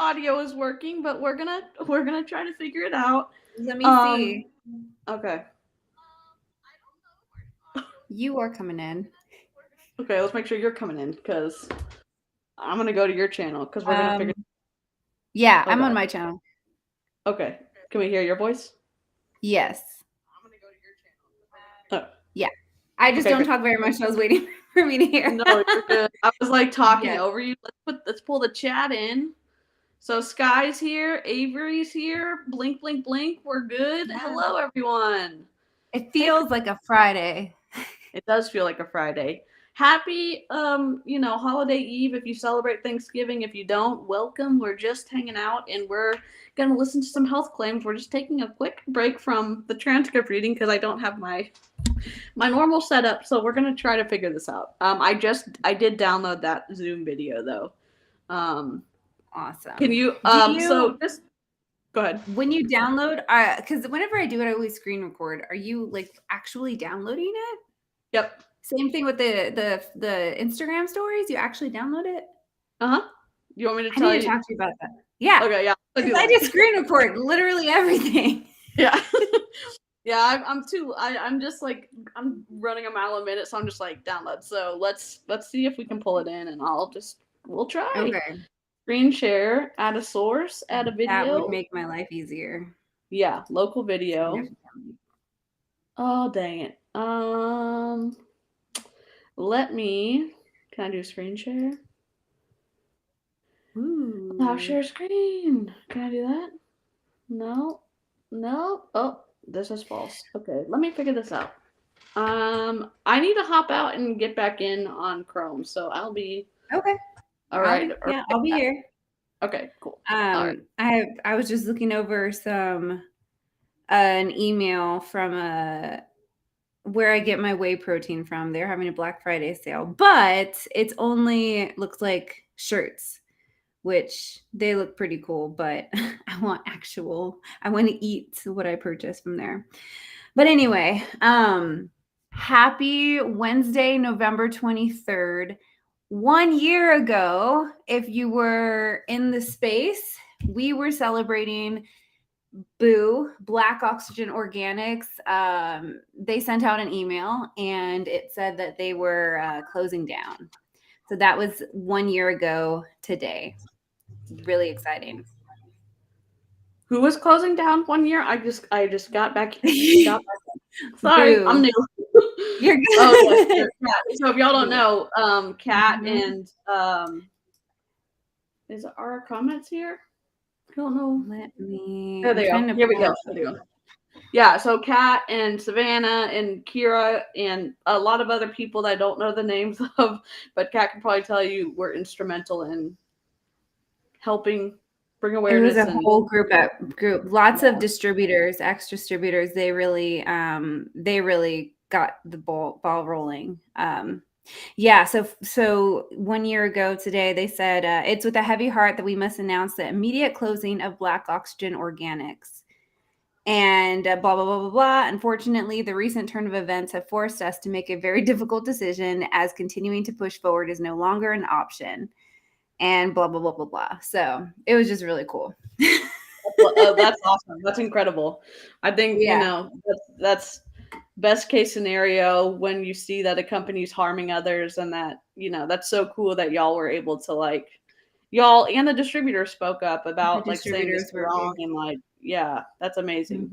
audio is working, but we're gonna try to figure it out. Let me see. Okay. You are coming in. Okay, let's make sure you're coming in because I'm gonna go to your channel because we're gonna figure. Yeah, I'm on my channel. Okay. Can we hear your voice? Yes. I'm gonna go to your channel. Oh. Yeah. I just don't talk very much. So I was waiting for me to hear. No, you're good. I was like talking over you. Let's pull the chat in. So Sky's here, Avery's here, blink, blink, blink. We're good. Yeah. Hello, everyone. It feels like a Friday. It does feel like a Friday. Happy, holiday eve if you celebrate Thanksgiving. If you don't, welcome. We're just hanging out and we're going to listen to some health claims. We're just taking a quick break from the transcript reading because I don't have my normal setup. So we're going to try to figure this out. I did download that Zoom video though. Awesome. Can you, so just go ahead. When you download, because whenever I do it, I always screen record. Are you like actually downloading it? Yep. Same thing with the Instagram stories. You actually download it? You want me to tell you? I need to talk to you about that. Yeah. Okay. Yeah. I just screen record literally everything. Yeah. Yeah. I'm just like, I'm running a mile a minute. So I'm just like download. So let's see if we can pull it in and we'll try. Okay. Screen share, add a source, add a video. That would make my life easier. Yeah. Local video. Oh, dang it. Can I do screen share? Ooh. Allow share screen. Can I do that? No. Oh, this is false. Okay, let me figure this out. I need to hop out and get back in on Chrome, so I'll be okay. All right. I'll be here. Okay, cool. All right. I was just looking over an email from where I get my whey protein from. They're having a Black Friday sale, but it's only looks like shirts, which they look pretty cool, but I want to eat what I purchased from there. But anyway, happy Wednesday, November 23rd. 1 year ago, if you were in the space, we were celebrating Black Oxygen Organics. They sent out an email and it said that they were closing down. So that was 1 year ago today. Really exciting. Who was closing down 1 year? I just got back. Sorry, I'm new. You're good. Okay. So if y'all don't know, Kat and is our comments here? I don't know. There they go. Here we go. There they go. Yeah, so Kat and Savannah and Kira and a lot of other people that I don't know the names of, but Kat can probably tell you were instrumental in helping bring awareness. It was a whole group. Lots of distributors, ex-distributors. They really got the ball rolling. Yeah. So 1 year ago today, they said it's with a heavy heart that we must announce the immediate closing of Black Oxygen Organics. And blah, blah, blah, blah, blah. Unfortunately, the recent turn of events have forced us to make a very difficult decision as continuing to push forward is no longer an option. And blah, blah, blah, blah, blah. So it was just really cool. That's awesome. That's incredible. I think, that's best case scenario when you see that a company's harming others and that, that's so cool that y'all were able to y'all and the distributor spoke up about saying this wrong and that's amazing.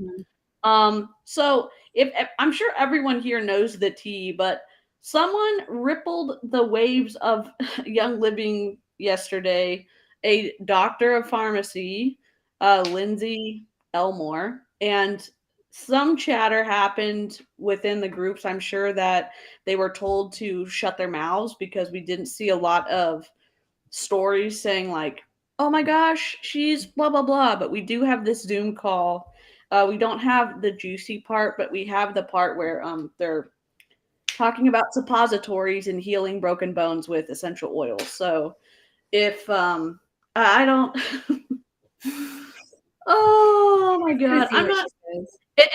Mm-hmm. So if I'm sure everyone here knows the tea, but someone rippled the waves of Young Living yesterday, a doctor of pharmacy, Lindsay Elmore, and some chatter happened within the groups. I'm sure that they were told to shut their mouths because we didn't see a lot of stories saying oh my gosh, she's blah, blah, blah. But we do have this Zoom call. We don't have the juicy part, but we have the part where they're talking about suppositories and healing broken bones with essential oils. So if I don't oh my god, I'm not.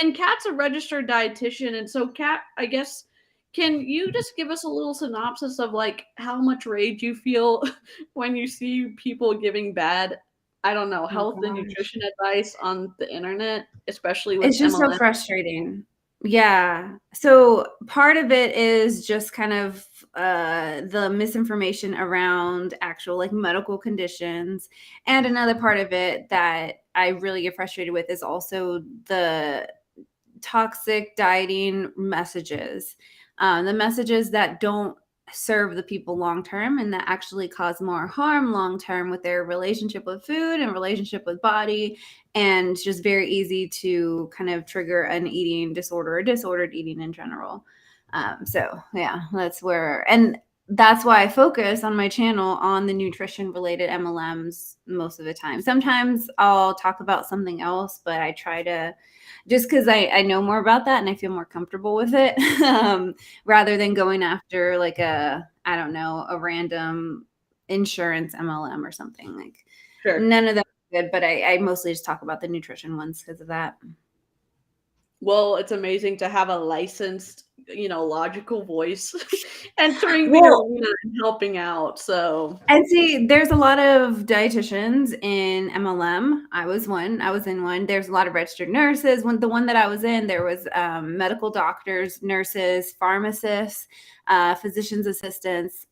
And Kat's a registered dietitian, and so Kat, I guess, can you just give us a little synopsis of how much rage you feel when you see people giving bad I don't know, Oh health and gosh. nutrition advice on the internet, especially with It's just so MLM. frustrating. Yeah. So part of it is just kind of the misinformation around actual like medical conditions. And another part of it that I really get frustrated with is also the toxic dieting messages, the messages that don't serve the people long term and that actually cause more harm long term with their relationship with food and relationship with body, and just very easy to kind of trigger an eating disorder or disordered eating in general. So yeah, that's where, and that's why I focus on my channel on the nutrition related MLMs most of the time. Sometimes I'll talk about something else, but I try to, just because I know more about that and I feel more comfortable with it, rather than going after like I don't know, a random insurance MLM or something. Like Sure. none of that is good, but I mostly just talk about the nutrition ones because of that. Well, it's amazing to have a licensed, logical voice entering the Well, arena and helping out. So, and see, there's a lot of dietitians in MLM. I was in one. There's a lot of registered nurses. The one that I was in, there was medical doctors, nurses, pharmacists, physician's assistants,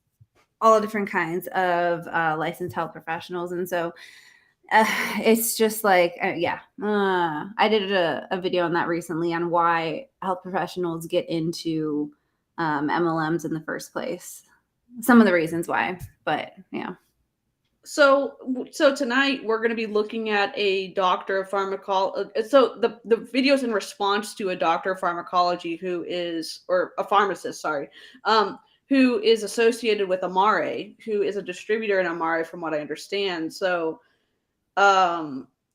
all different kinds of licensed health professionals. And so it's just like, I did a video on that recently on why health professionals get into MLMs in the first place. Some of the reasons why, but yeah. so tonight we're going to be looking at a doctor of pharmacology. So the video is in response to a doctor of pharmacology or a pharmacist, sorry, who is associated with Amare, who is a distributor in Amare, from what I understand. So,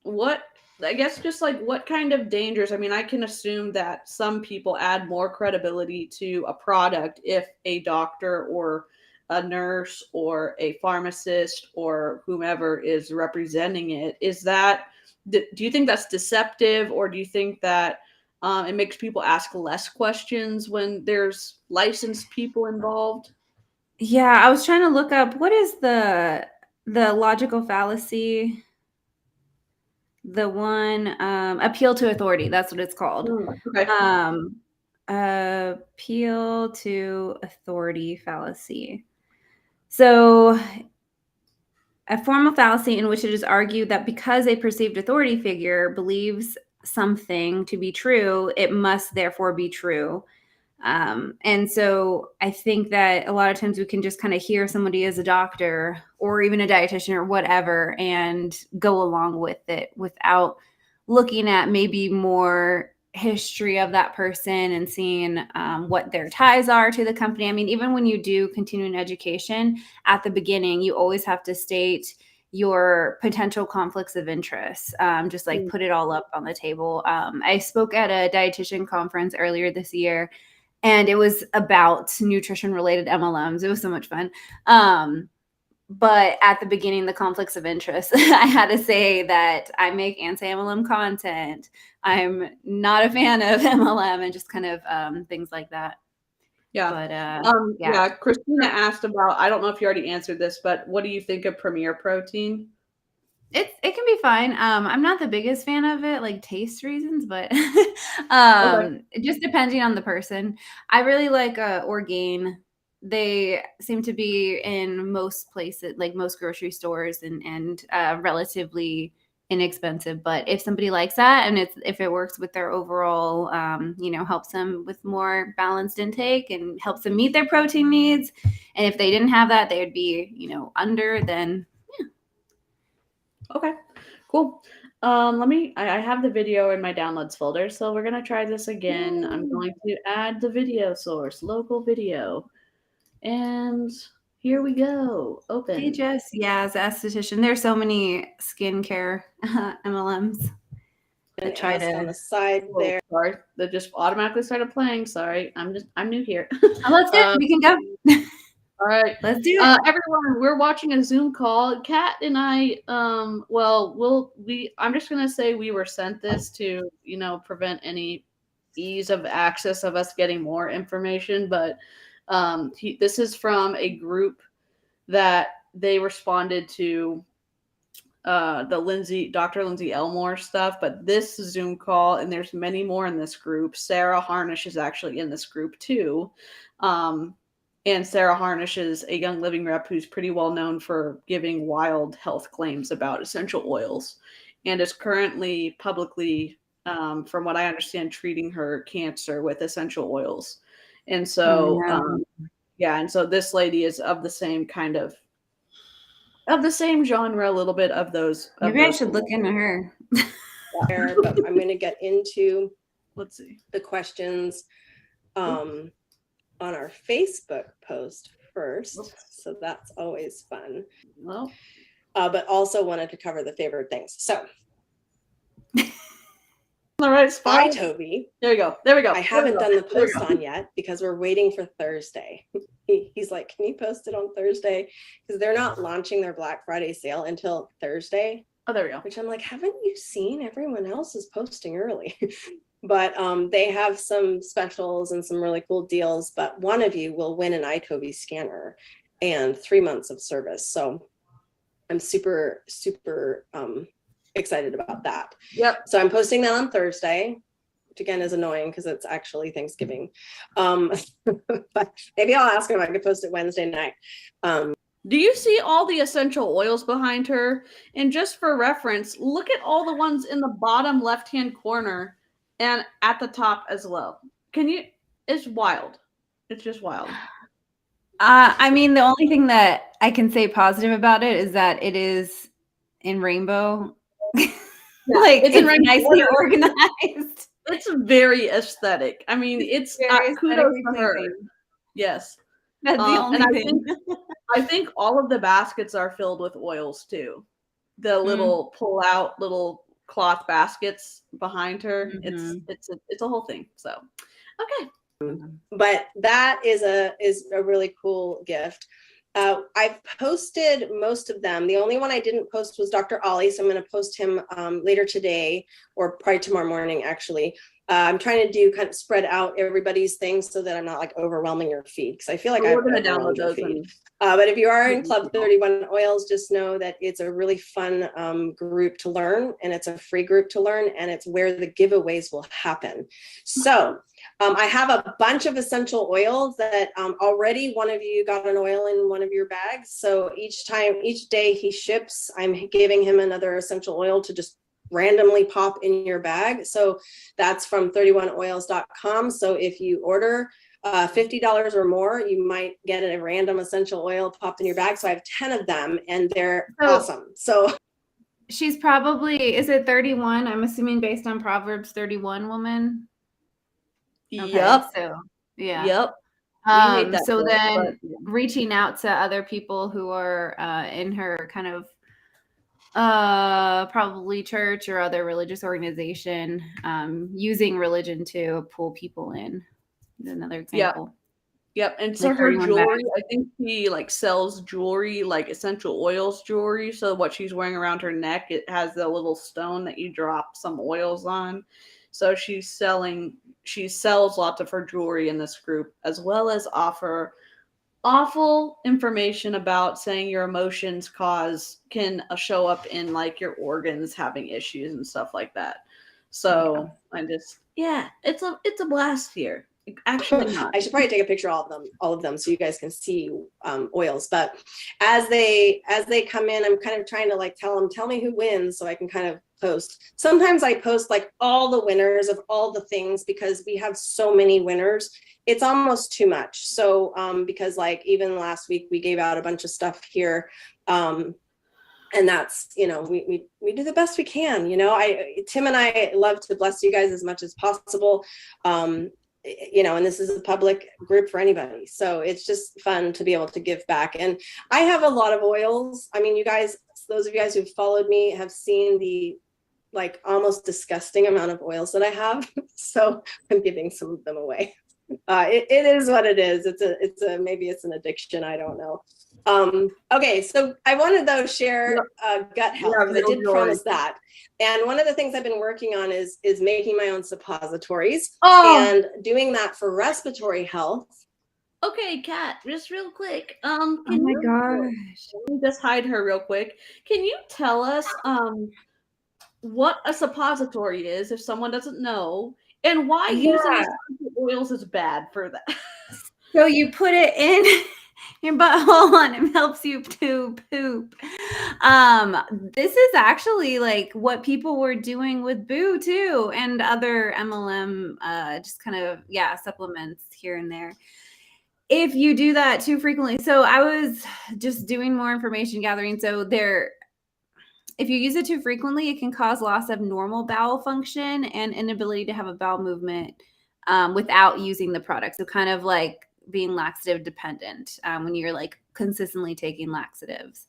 what, I guess, just like what kind of dangers? I mean, I can assume that some people add more credibility to a product if a doctor or a nurse or a pharmacist or whomever is representing it. Do you think that's deceptive, or do you think that it makes people ask less questions when there's licensed people involved? Yeah, I was trying to look up what is the logical fallacy, the one appeal to authority, that's what it's called. Okay. Appeal to authority fallacy. So a formal fallacy in which it is argued that because a perceived authority figure believes something to be true, it must therefore be true. And so I think that a lot of times we can just kind of hear somebody as a doctor or even a dietitian or whatever and go along with it without looking at maybe more history of that person and seeing what their ties are to the company. I mean, even when you do continuing education at the beginning, you always have to state your potential conflicts of interest, just like put it all up on the table. I spoke at a dietitian conference earlier this year, and it was about nutrition related MLMs. It was so much fun. But at the beginning, the conflicts of interest, I had to say that I make anti-MLM content. I'm not a fan of MLM and just kind of things like that. Yeah. But yeah, Christina asked about, I don't know if you already answered this, but what do you think of Premier Protein? It can be fine. I'm not the biggest fan of it, like taste reasons, but Okay. just depending on the person. I really like Orgain. They seem to be in most places, like most grocery stores, and relatively inexpensive. But if somebody likes that, and if it works with their overall, helps them with more balanced intake and helps them meet their protein needs, and if they didn't have that, they would be, under, then. Okay, cool. I have the video in my downloads folder, so we're gonna try this again. I'm going to add the video source, local video, and here we go. Hey, Open. Jess. Yeah, as an esthetician, there's so many skincare MLMs that try on the to. side Oh, there. sorry, that just automatically started playing. Sorry, I'm new here. Oh, let's do it. We can go. All right. Let's do it. Everyone, we're watching a Zoom call. Kat and I, I'm just gonna say we were sent this to, prevent any ease of access of us getting more information. But this is from a group that they responded to Dr. Lindsay Elmore stuff, but this Zoom call, and there's many more in this group. Sarah Harnish is actually in this group too. And Sarah Harnish is a Young Living rep who's pretty well known for giving wild health claims about essential oils, and is currently publicly, from what I understand, treating her cancer with essential oils. And so, yeah, and so this lady is of the same kind of the same genre, a little bit of those. Maybe I should look into her. But I'm going to get into, let's see, the questions on our Facebook post first. So that's always fun. Well, but also wanted to cover the favorite things. So, all right, bye, Toby. There we go. There we go. I haven't done the post on yet because we're waiting for Thursday. He's like, can you post it on Thursday? Because they're not launching their Black Friday sale until Thursday. Oh, there we go. Which I'm like, haven't you seen everyone else is posting early? But they have some specials and some really cool deals. But one of you will win an iToby scanner and 3 months of service. So I'm super, super excited about that. Yep. So I'm posting that on Thursday, which again is annoying because it's actually Thanksgiving. But maybe I'll ask him if I could post it Wednesday night. Do you see all the essential oils behind her? And just for reference, look at all the ones in the bottom left-hand corner and at the top as well. It's wild. It's just wild. I mean, the only thing that I can say positive about it is that it is in rainbow. Like it's nicely organized. It's very aesthetic. I mean, it's kudos to her. Yes. That's the only thing. I think all of the baskets are filled with oils too. The little pull-out little cloth baskets behind her. It's a whole thing. So, okay. But that is a really cool gift. I've posted most of them. The only one I didn't post was Dr. Ollie, so I'm going to post him later today or probably tomorrow morning, actually. I'm trying to do kind of spread out everybody's things so that I'm not like overwhelming your feed, because I feel like we're going to download those. But if you are in Club 31 Oils, just know that it's a really fun group to learn, and it's a free group to learn, and it's where the giveaways will happen. So I have a bunch of essential oils that already one of you got an oil in one of your bags. So each day he ships, I'm giving him another essential oil to just randomly pop in your bag. So that's from 31oils.com. So if you order $50 or more, you might get a random essential oil popped in your bag. So I have 10 of them and they're awesome. So she's probably, is it 31? I'm assuming based on Proverbs 31 woman. Okay, yep. So yeah. Yep. So then reaching out to other people who are in her kind of probably church or other religious organization, using religion to pull people in is another example. Yep. And so her jewelry, I think she like sells jewelry, like essential oils jewelry. So what she's wearing around her neck, it has the little stone that you drop some oils on. So she sells lots of her jewelry in this group, as well as offer awful information about saying your emotions can show up in like your organs having issues and stuff like that. So it's a blast here. Actually, not. I should probably take a picture of all of them, so you guys can see oils. But as they come in, I'm kind of trying to like tell me who wins, so I can kind of post. Sometimes I post like all the winners of all the things, because we have so many winners. It's almost too much. So because like even last week we gave out a bunch of stuff here. And that's, we do the best we can. Tim and I love to bless you guys as much as possible. And this is a public group for anybody. So it's just fun to be able to give back. And I have a lot of oils. I mean, you guys, those of you guys who've followed me have seen the like almost disgusting amount of oils that I have. So I'm giving some of them away. It is what it is. Maybe it's an addiction. I don't know. Okay, so I wanted though share gut health, because I did promise that. And one of the things I've been working on is making my own suppositories and doing that for respiratory health. Okay, Kat, just real quick. Oh Can my you gosh. let me just hide her real quick? Can you tell us what a suppository is if someone doesn't know, and why using Yeah. essential oils is bad for that? So you put it in your butthole and it helps you to poop. This is actually like what people were doing with Boo too, and other MLM just kind of supplements here and there. If you do that too frequently. So I was just doing more information gathering. So if you use it too frequently, it can cause loss of normal bowel function and inability to have a bowel movement without using the product. So kind of like being laxative dependent when you're like consistently taking laxatives.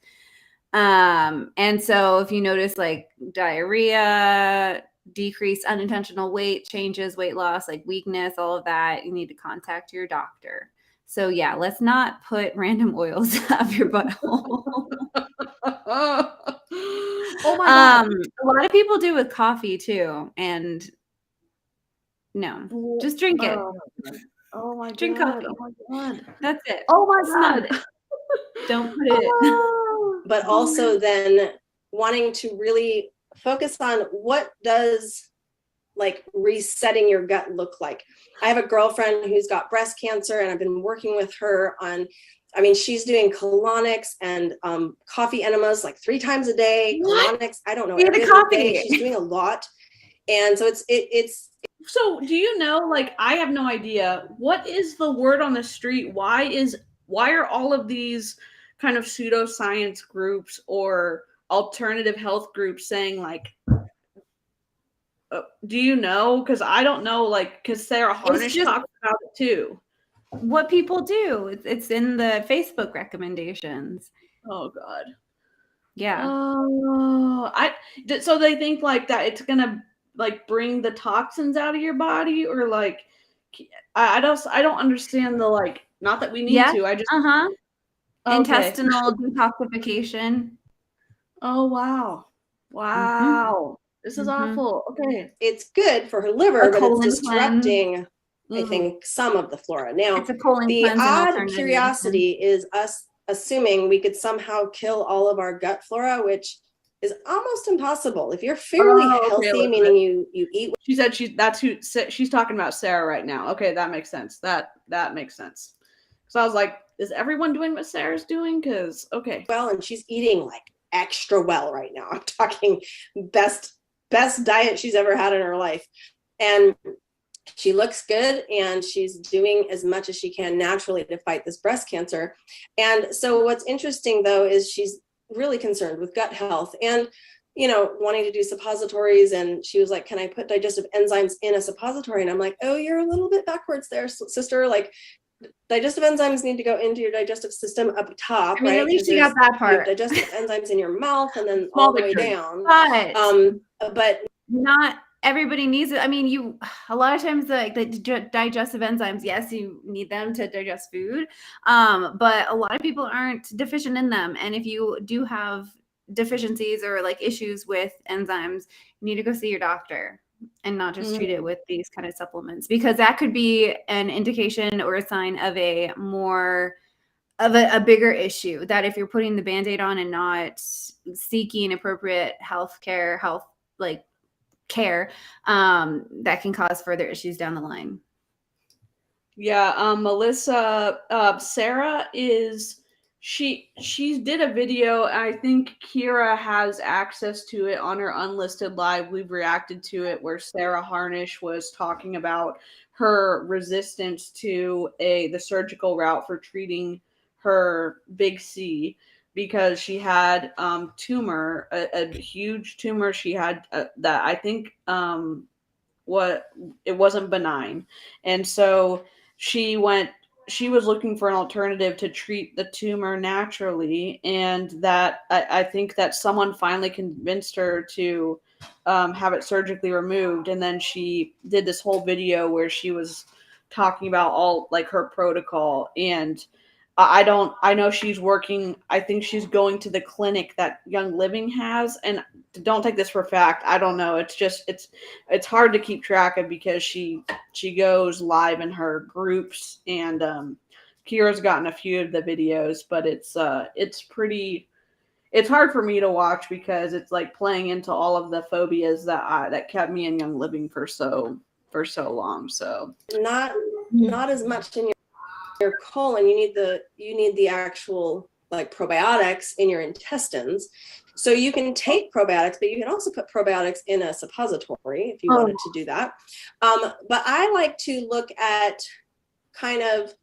And so if you notice like diarrhea, decreased unintentional weight changes, weight loss, like weakness, all of that, you need to contact your doctor. So yeah, let's not put random oils up your butthole. Oh my god. A lot of people do with coffee too, and no, just drink it. Oh my Drink god. coffee. Oh my god. That's it. Oh my Snug. god. Don't put it. But also then wanting to really focus on what does like resetting your gut look like. I have a girlfriend who's got breast cancer, and I've been working with her on, I mean, she's doing colonics and coffee enemas like 3 times a day. What? Colonics, I don't know. Yeah, Every the other day. coffee. She's doing a lot. And so it's So do you know, like, I have no idea, what is the word on the street? Why are all of these kind of pseudoscience groups or alternative health groups saying like, do you know? Because I don't know, like, because Sarah Harnish talks about it too. What people do. It's in the Facebook recommendations. Oh God. Yeah. Oh, so they think like that it's gonna like bring the toxins out of your body, or like I don't understand the like, not that we need to. I just okay. Intestinal detoxification. Oh wow. Wow. This is awful. Okay. It's good for her liver, but it's disrupting I think some of the flora. Now, it's a colon the odd curiosity is us assuming we could somehow kill all of our gut flora, which is almost impossible. If you're fairly healthy, meaning you eat. She said she's talking about Sarah right now. Okay, that makes sense. That makes sense. So I was like, is everyone doing what Sarah's doing? Because well, and she's eating like extra well right now. I'm talking best diet she's ever had in her life, and she looks good, and she's doing as much as she can naturally to fight this breast cancer. And so what's interesting though is she's really concerned with gut health and, you know, wanting to do suppositories. And she was like, can I put digestive enzymes in a suppository? And I'm like, oh, you're a little bit backwards there, sister. Like, digestive enzymes need to go into your digestive system up top, I mean, right? At least you got that part. You have digestive enzymes in your mouth and then all the way down. But not everybody needs it. I mean, a lot of times the digestive enzymes, yes, you need them to digest food, but a lot of people aren't deficient in them. And if you do have deficiencies or like issues with enzymes, you need to go see your doctor and not just treat it with these kind of supplements, because that could be an indication or a sign of a bigger issue, that if you're putting the Band-Aid on and not seeking appropriate care, that can cause further issues down the line. Yeah, Melissa, Sarah she did a video. I think Kira has access to it on her unlisted live. We've reacted to it, where Sarah Harnish was talking about her resistance to the surgical route for treating her big C, because she had tumor, a huge tumor. She had that I think it wasn't benign, and so she was looking for an alternative to treat the tumor naturally, and that I think that someone finally convinced her to have it surgically removed. And then she did this whole video where she was talking about all like her protocol. And I know she's working. I think she's going to the clinic that Young Living has, and don't take this for fact. I don't know. It's just it's hard to keep track of, because she goes live in her groups, and Kira's gotten a few of the videos, but it's hard for me to watch because it's like playing into all of the phobias that kept me in Young Living for so long. So not as much in your colon. You need the actual like probiotics in your intestines. So you can take probiotics, but you can also put probiotics in a suppository if you wanted to do that. But I like to look at kind of,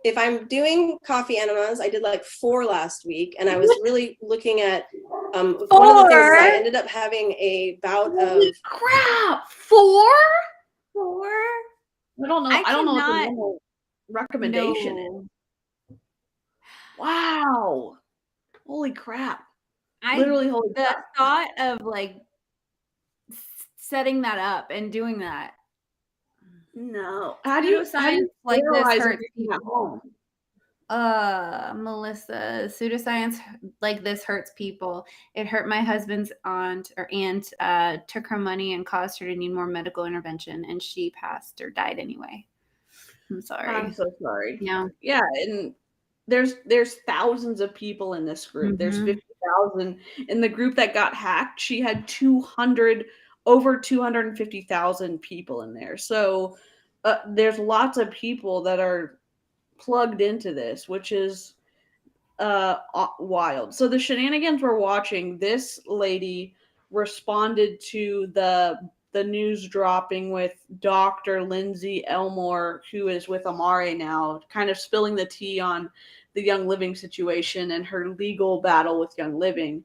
if I'm doing coffee enemas, I did like 4 last week, and I was really looking at one of the things is I ended up having a bout of crap. 4? I don't know. I don't know what the normal recommendation is. Wow. Holy crap. The thought of like setting that up and doing that. No. How do you like this hurts people at home? Melissa, pseudoscience like this hurts people. It hurt my husband's aunt, took her money and caused her to need more medical intervention, and she passed or died anyway. I'm sorry. I'm so sorry. Yeah. Yeah, and there's thousands of people in this group. Mm-hmm. There's 50,000 in the group that got hacked. She had over 250,000 people in there. So there's lots of people that are plugged into this, which is wild. So the shenanigans we're watching, this lady responded to the news dropping with Dr. Lindsay Elmore, who is with Amare now, kind of spilling the tea on the Young Living situation and her legal battle with Young Living.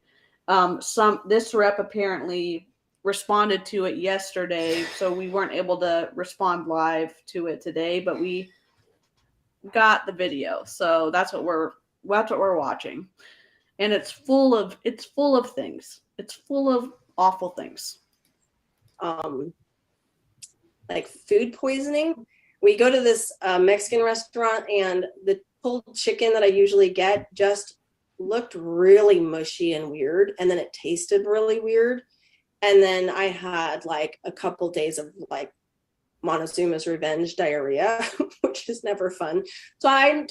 This rep apparently responded to it yesterday, so we weren't able to respond live to it today, but we got the video, so that's what we're watching, and it's full of things. It's full of awful things. Like food poisoning. We go to this Mexican restaurant, and the pulled chicken that I usually get just looked really mushy and weird, and then it tasted really weird. And then I had like a couple days of like Montezuma's Revenge diarrhea, which is never fun. So I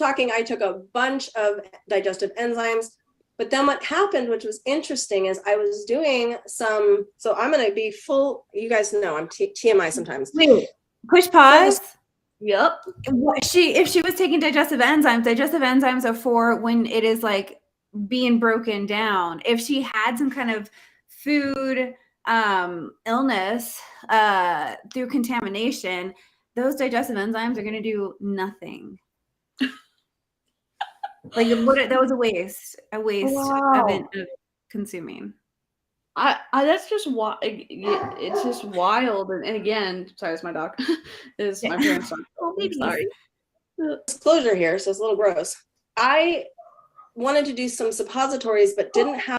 took a bunch of digestive enzymes, but then what happened, which was interesting, is I was doing so I'm going to be full, you guys know I'm TMI sometimes. Wait, push pause. Yep. If she was taking digestive enzymes are for when it is like being broken down. If she had some kind of food illness through contamination, those digestive enzymes are going to do nothing. Like that was a waste of consuming. That's just why it's just wild. And again, sorry, it's my dog. It's my parents' dog. Oh, baby. Sorry. Disclosure here, so it's a little gross. I wanted to do some suppositories, but didn't have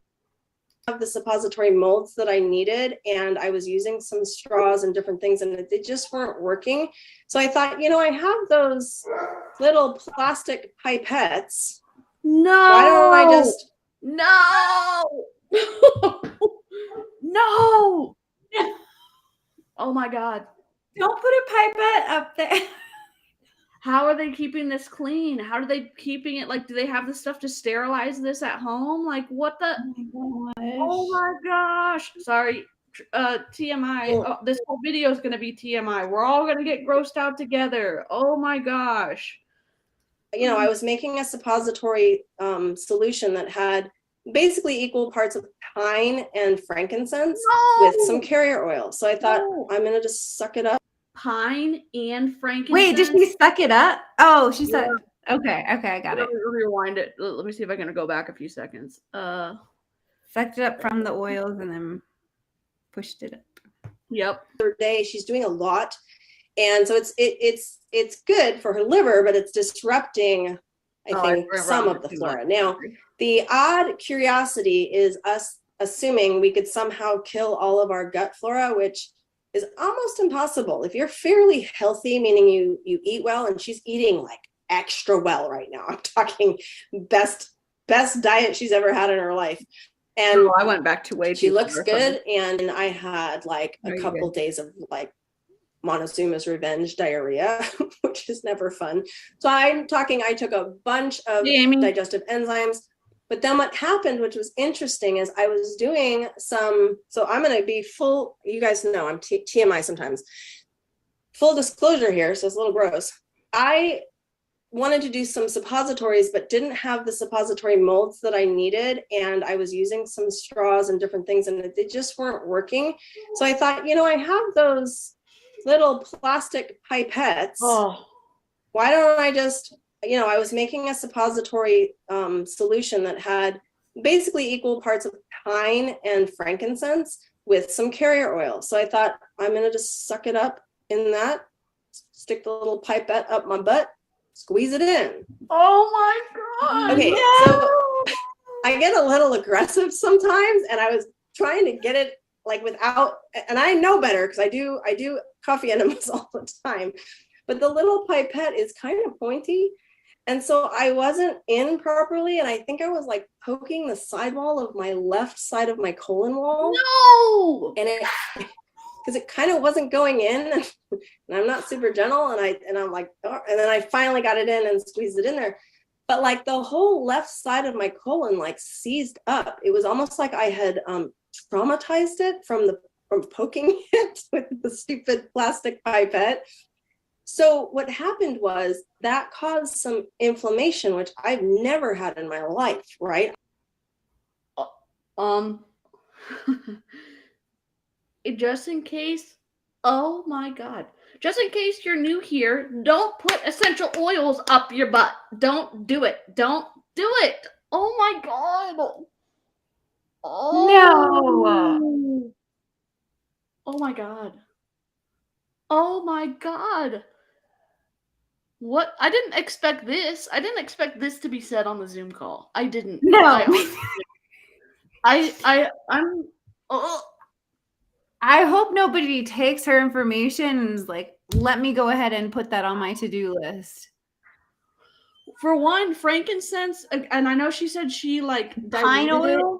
the suppository molds that I needed, and I was using some straws and different things, and they just weren't working. So I thought, I have those little plastic pipettes. No. Why don't I just No. Oh my God. Don't put a pipette up there. How are they keeping this clean? How are they keeping it? Like, do they have the stuff to sterilize this at home? Like, what the? Oh my gosh. Sorry. TMI. This whole video is going to be TMI. We're all going to get grossed out together. Oh my gosh. I was making a suppository solution that had basically equal parts of pine and frankincense with some carrier oil. So I thought, I'm going to just suck it up. Pine and frankincense. Wait, did she suck it up? Oh, she said, okay, I got it. Rewind it. Let me see if I can go back a few seconds. Sucked it up from the oils and then pushed it up. Yep. Third day, she's doing a lot. And so it's good for her liver, but it's disrupting, I think, some of the flora. Now, the odd curiosity is us assuming we could somehow kill all of our gut flora, which is almost impossible. If you're fairly healthy, meaning you eat well, and she's eating like extra well right now. I'm talking best diet she's ever had in her life. And I went back to way too. She looks good, and I had like a couple days of like Montezuma's Revenge diarrhea, which is never fun. So I took a bunch of digestive enzymes. But then what happened, which was interesting, is I was doing so I'm going to be full, you guys know I'm TMI sometimes. Full disclosure here, so it's a little gross. I wanted to do some suppositories, but didn't have the suppository molds that I needed. And I was using some straws and different things, and they just weren't working. So I thought, I have those little plastic pipettes. Oh. Why don't I just, I was making a suppository solution that had basically equal parts of pine and frankincense with some carrier oil. So I thought, I'm going to just suck it up in that, stick the little pipette up my butt, squeeze it in. Oh my God. Okay, no! So I get a little aggressive sometimes, and I was trying to get it like without, and I know better because I do coffee enemas all the time, but the little pipette is kind of pointy. And so I wasn't in properly, and I think I was like poking the sidewall of my left side of my colon wall. No! And because it kind of wasn't going in, and I'm not super gentle, and I'm like, oh, and then I finally got it in and squeezed it in there. But like the whole left side of my colon like seized up. It was almost like I had traumatized it from poking it with the stupid plastic pipette. So what happened was that caused some inflammation, which I've never had in my life, right? Just in case, oh my God. Just in case you're new here, don't put essential oils up your butt. Don't do it. Don't do it. Oh my God. Oh. No. Oh my God. Oh my God. What? I didn't expect this. I didn't expect this to be said on the Zoom call. I didn't. No. I'm. Oh. I hope nobody takes her information and is like, let me go ahead and put that on my to-do list. For one, frankincense, and I know she said she like Pine oil.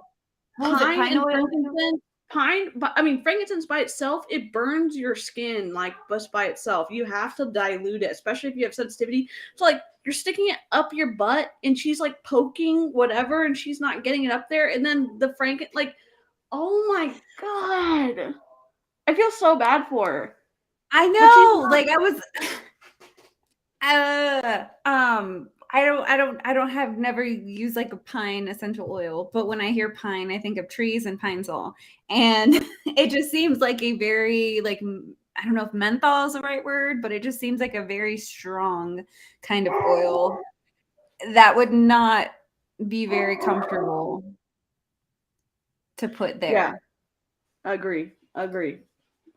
Pine and frankincense. Pine, but I mean, frankincense by itself, it burns your skin like just by itself. You have to dilute it, especially if you have sensitivity. So like you're sticking it up your butt, and she's like poking whatever, and she's not getting it up there, and then the like, oh my God, I feel so bad for her. I know, like I was. I've never used like a pine essential oil, but when I hear pine, I think of trees and pine sol. And it just seems like a very, like, I don't know if menthol is the right word, but it just seems like a very strong kind of oil that would not be very comfortable to put there. Yeah. Agree.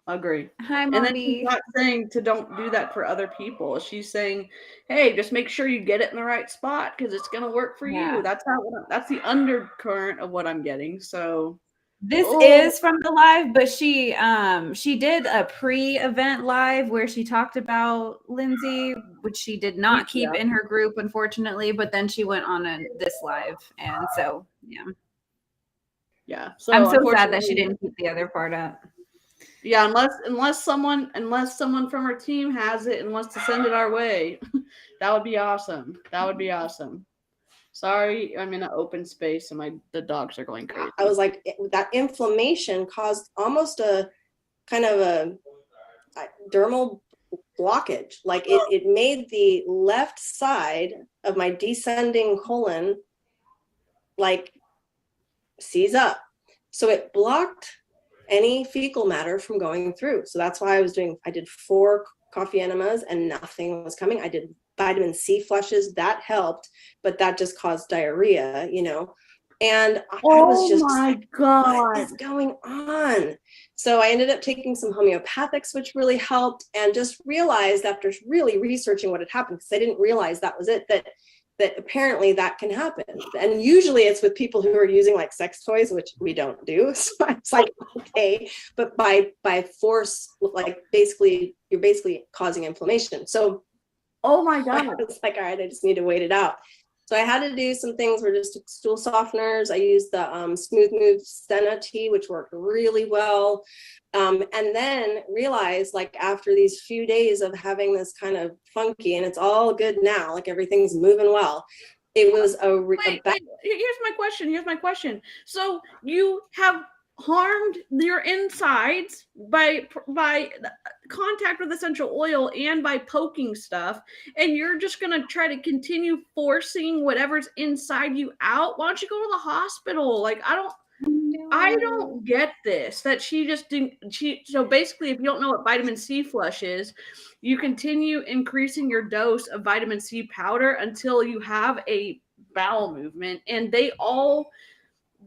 Hi, Mommy. And then she's not saying to don't do that for other people. She's saying, hey, just make sure you get it in the right spot because it's gonna work for you. That's that's the undercurrent of what I'm getting. So this is from the live, but she did a pre-event live where she talked about Lindsay, which she did not keep in her group, unfortunately. But then she went on this live, and so yeah. So I'm so sad that she didn't keep the other part up. Yeah, unless someone from her team has it and wants to send it our way, that would be awesome. Sorry, I'm in an open space and the dogs are going crazy. I was like, that inflammation caused almost a kind of a dermal blockage. Like it made the left side of my descending colon like seize up. So it blocked any fecal matter from going through. So that's why I did 4 coffee enemas and nothing was coming. I did vitamin C flushes, that helped, but that just caused diarrhea, and I was just my God, what is going on? So I ended up taking some homeopathics, which really helped, and just realized after really researching what had happened, because I didn't realize that was it, that apparently that can happen. And usually it's with people who are using like sex toys, which we don't do. So it's like, okay, but by force, like you're basically causing inflammation. So oh my God, it's like, all right, I just need to wait it out. So I had to do some things where just stool softeners. I used the Smooth Move Senna tea, which worked really well. And then realized, like, after these few days of having this kind of funky, and it's all good now, like everything's moving well. It was wait, here's my question. So you have harmed your insides by contact with essential oil and by poking stuff, and you're just gonna try to continue forcing whatever's inside you out? Why don't you go to the hospital? Like, I don't get this. That she just didn't. So basically, if you don't know what vitamin C flush is, you continue increasing your dose of vitamin C powder until you have a bowel movement, and they all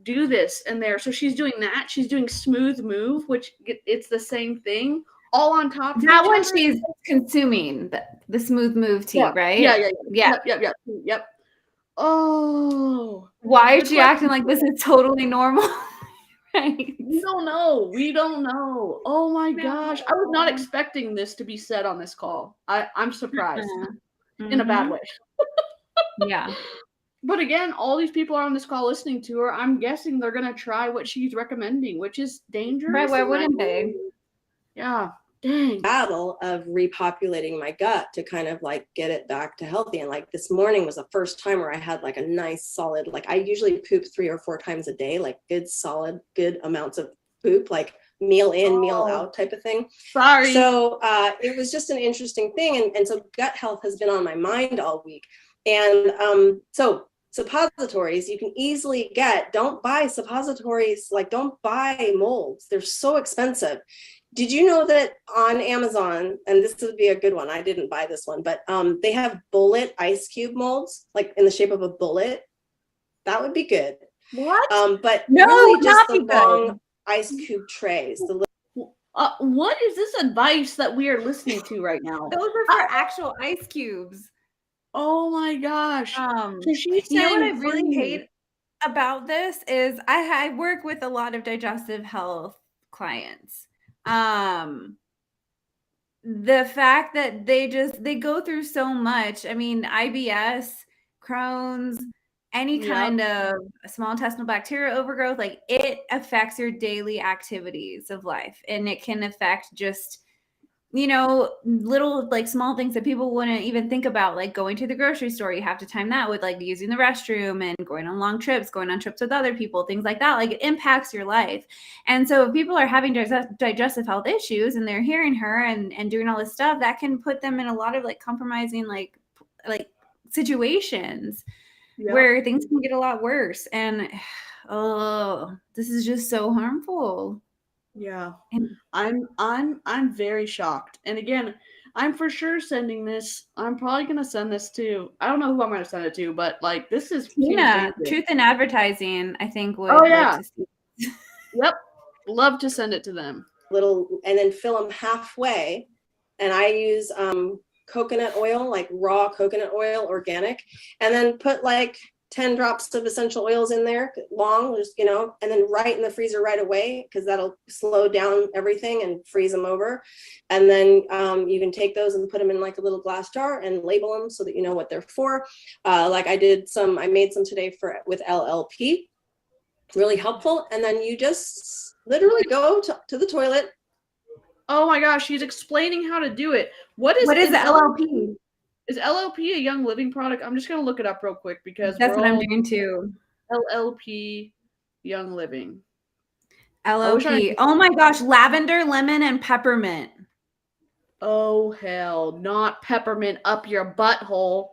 do this in there. So she's doing that. She's doing Smooth Move, which it's the same thing, all on top of that one. She's consuming the Smooth Move tea, right? Yep. Oh, why is she acting like this is totally normal? Right. We don't know. Oh my gosh, I was not expecting this to be said on this call. I'm surprised in a bad way. Yeah. But again, all these people are on this call listening to her. I'm guessing they're gonna try what she's recommending, which is dangerous. Right? Why wouldn't they? Yeah. Dang. Battle of repopulating my gut to kind of like get it back to healthy. And like this morning was the first time where I had like a nice solid, like I usually poop 3 or 4 times a day, like good solid, good amounts of poop, like meal in, meal out type of thing. Sorry. So it was just an interesting thing. And so gut health has been on my mind all week. And so suppositories you can easily get. Don't buy suppositories, like don't buy molds. They're so expensive. Did you know that on Amazon, and this would be a good one, I didn't buy this one, but they have bullet ice cube molds, like in the shape of a bullet? That would be good. What? But no, really just the good. long ice cube trays. What is this advice that we are listening to right now? Those are for actual ice cubes. Oh my gosh. So she's saying, you know what I really hate about this is I work with a lot of digestive health clients. The fact that they go through so much. I mean, IBS, Crohn's, any kind of small intestinal bacterial overgrowth, like it affects your daily activities of life, and it can affect just, you know, little like small things that people wouldn't even think about, like going to the grocery store. You have to time that with like using the restroom and going on long trips, going on trips with other people, things like that. Like it impacts your life. And so if people are having digestive health issues and they're hearing her and doing all this stuff, that can put them in a lot of like compromising like situations where things can get a lot worse. And this is just so harmful. Yeah. I'm very shocked. And again, I'm for sure sending this. I'm probably gonna send this to, I don't know who I'm gonna send it to, but like this is Truth in Advertising, I think would like to see. Yep. Love to send it to them. And then fill them halfway. And I use coconut oil, like raw coconut oil, organic, and then put like 10 drops of essential oils in there, long, just, you know, and then right in the freezer right away, because that'll slow down everything and freeze them over. And then you can take those and put them in like a little glass jar and label them so that you know what they're for. Like I made some today with LLP, really helpful. And then you just literally go to the toilet. Oh my gosh, she's explaining how to do it. What is LLP? Is LLP a Young Living product? I'm just going to look it up real quick because that's what I'm doing too. LLP Young Living. LLP. Oh my gosh, lavender, lemon, and peppermint. Oh hell, not peppermint up your butthole.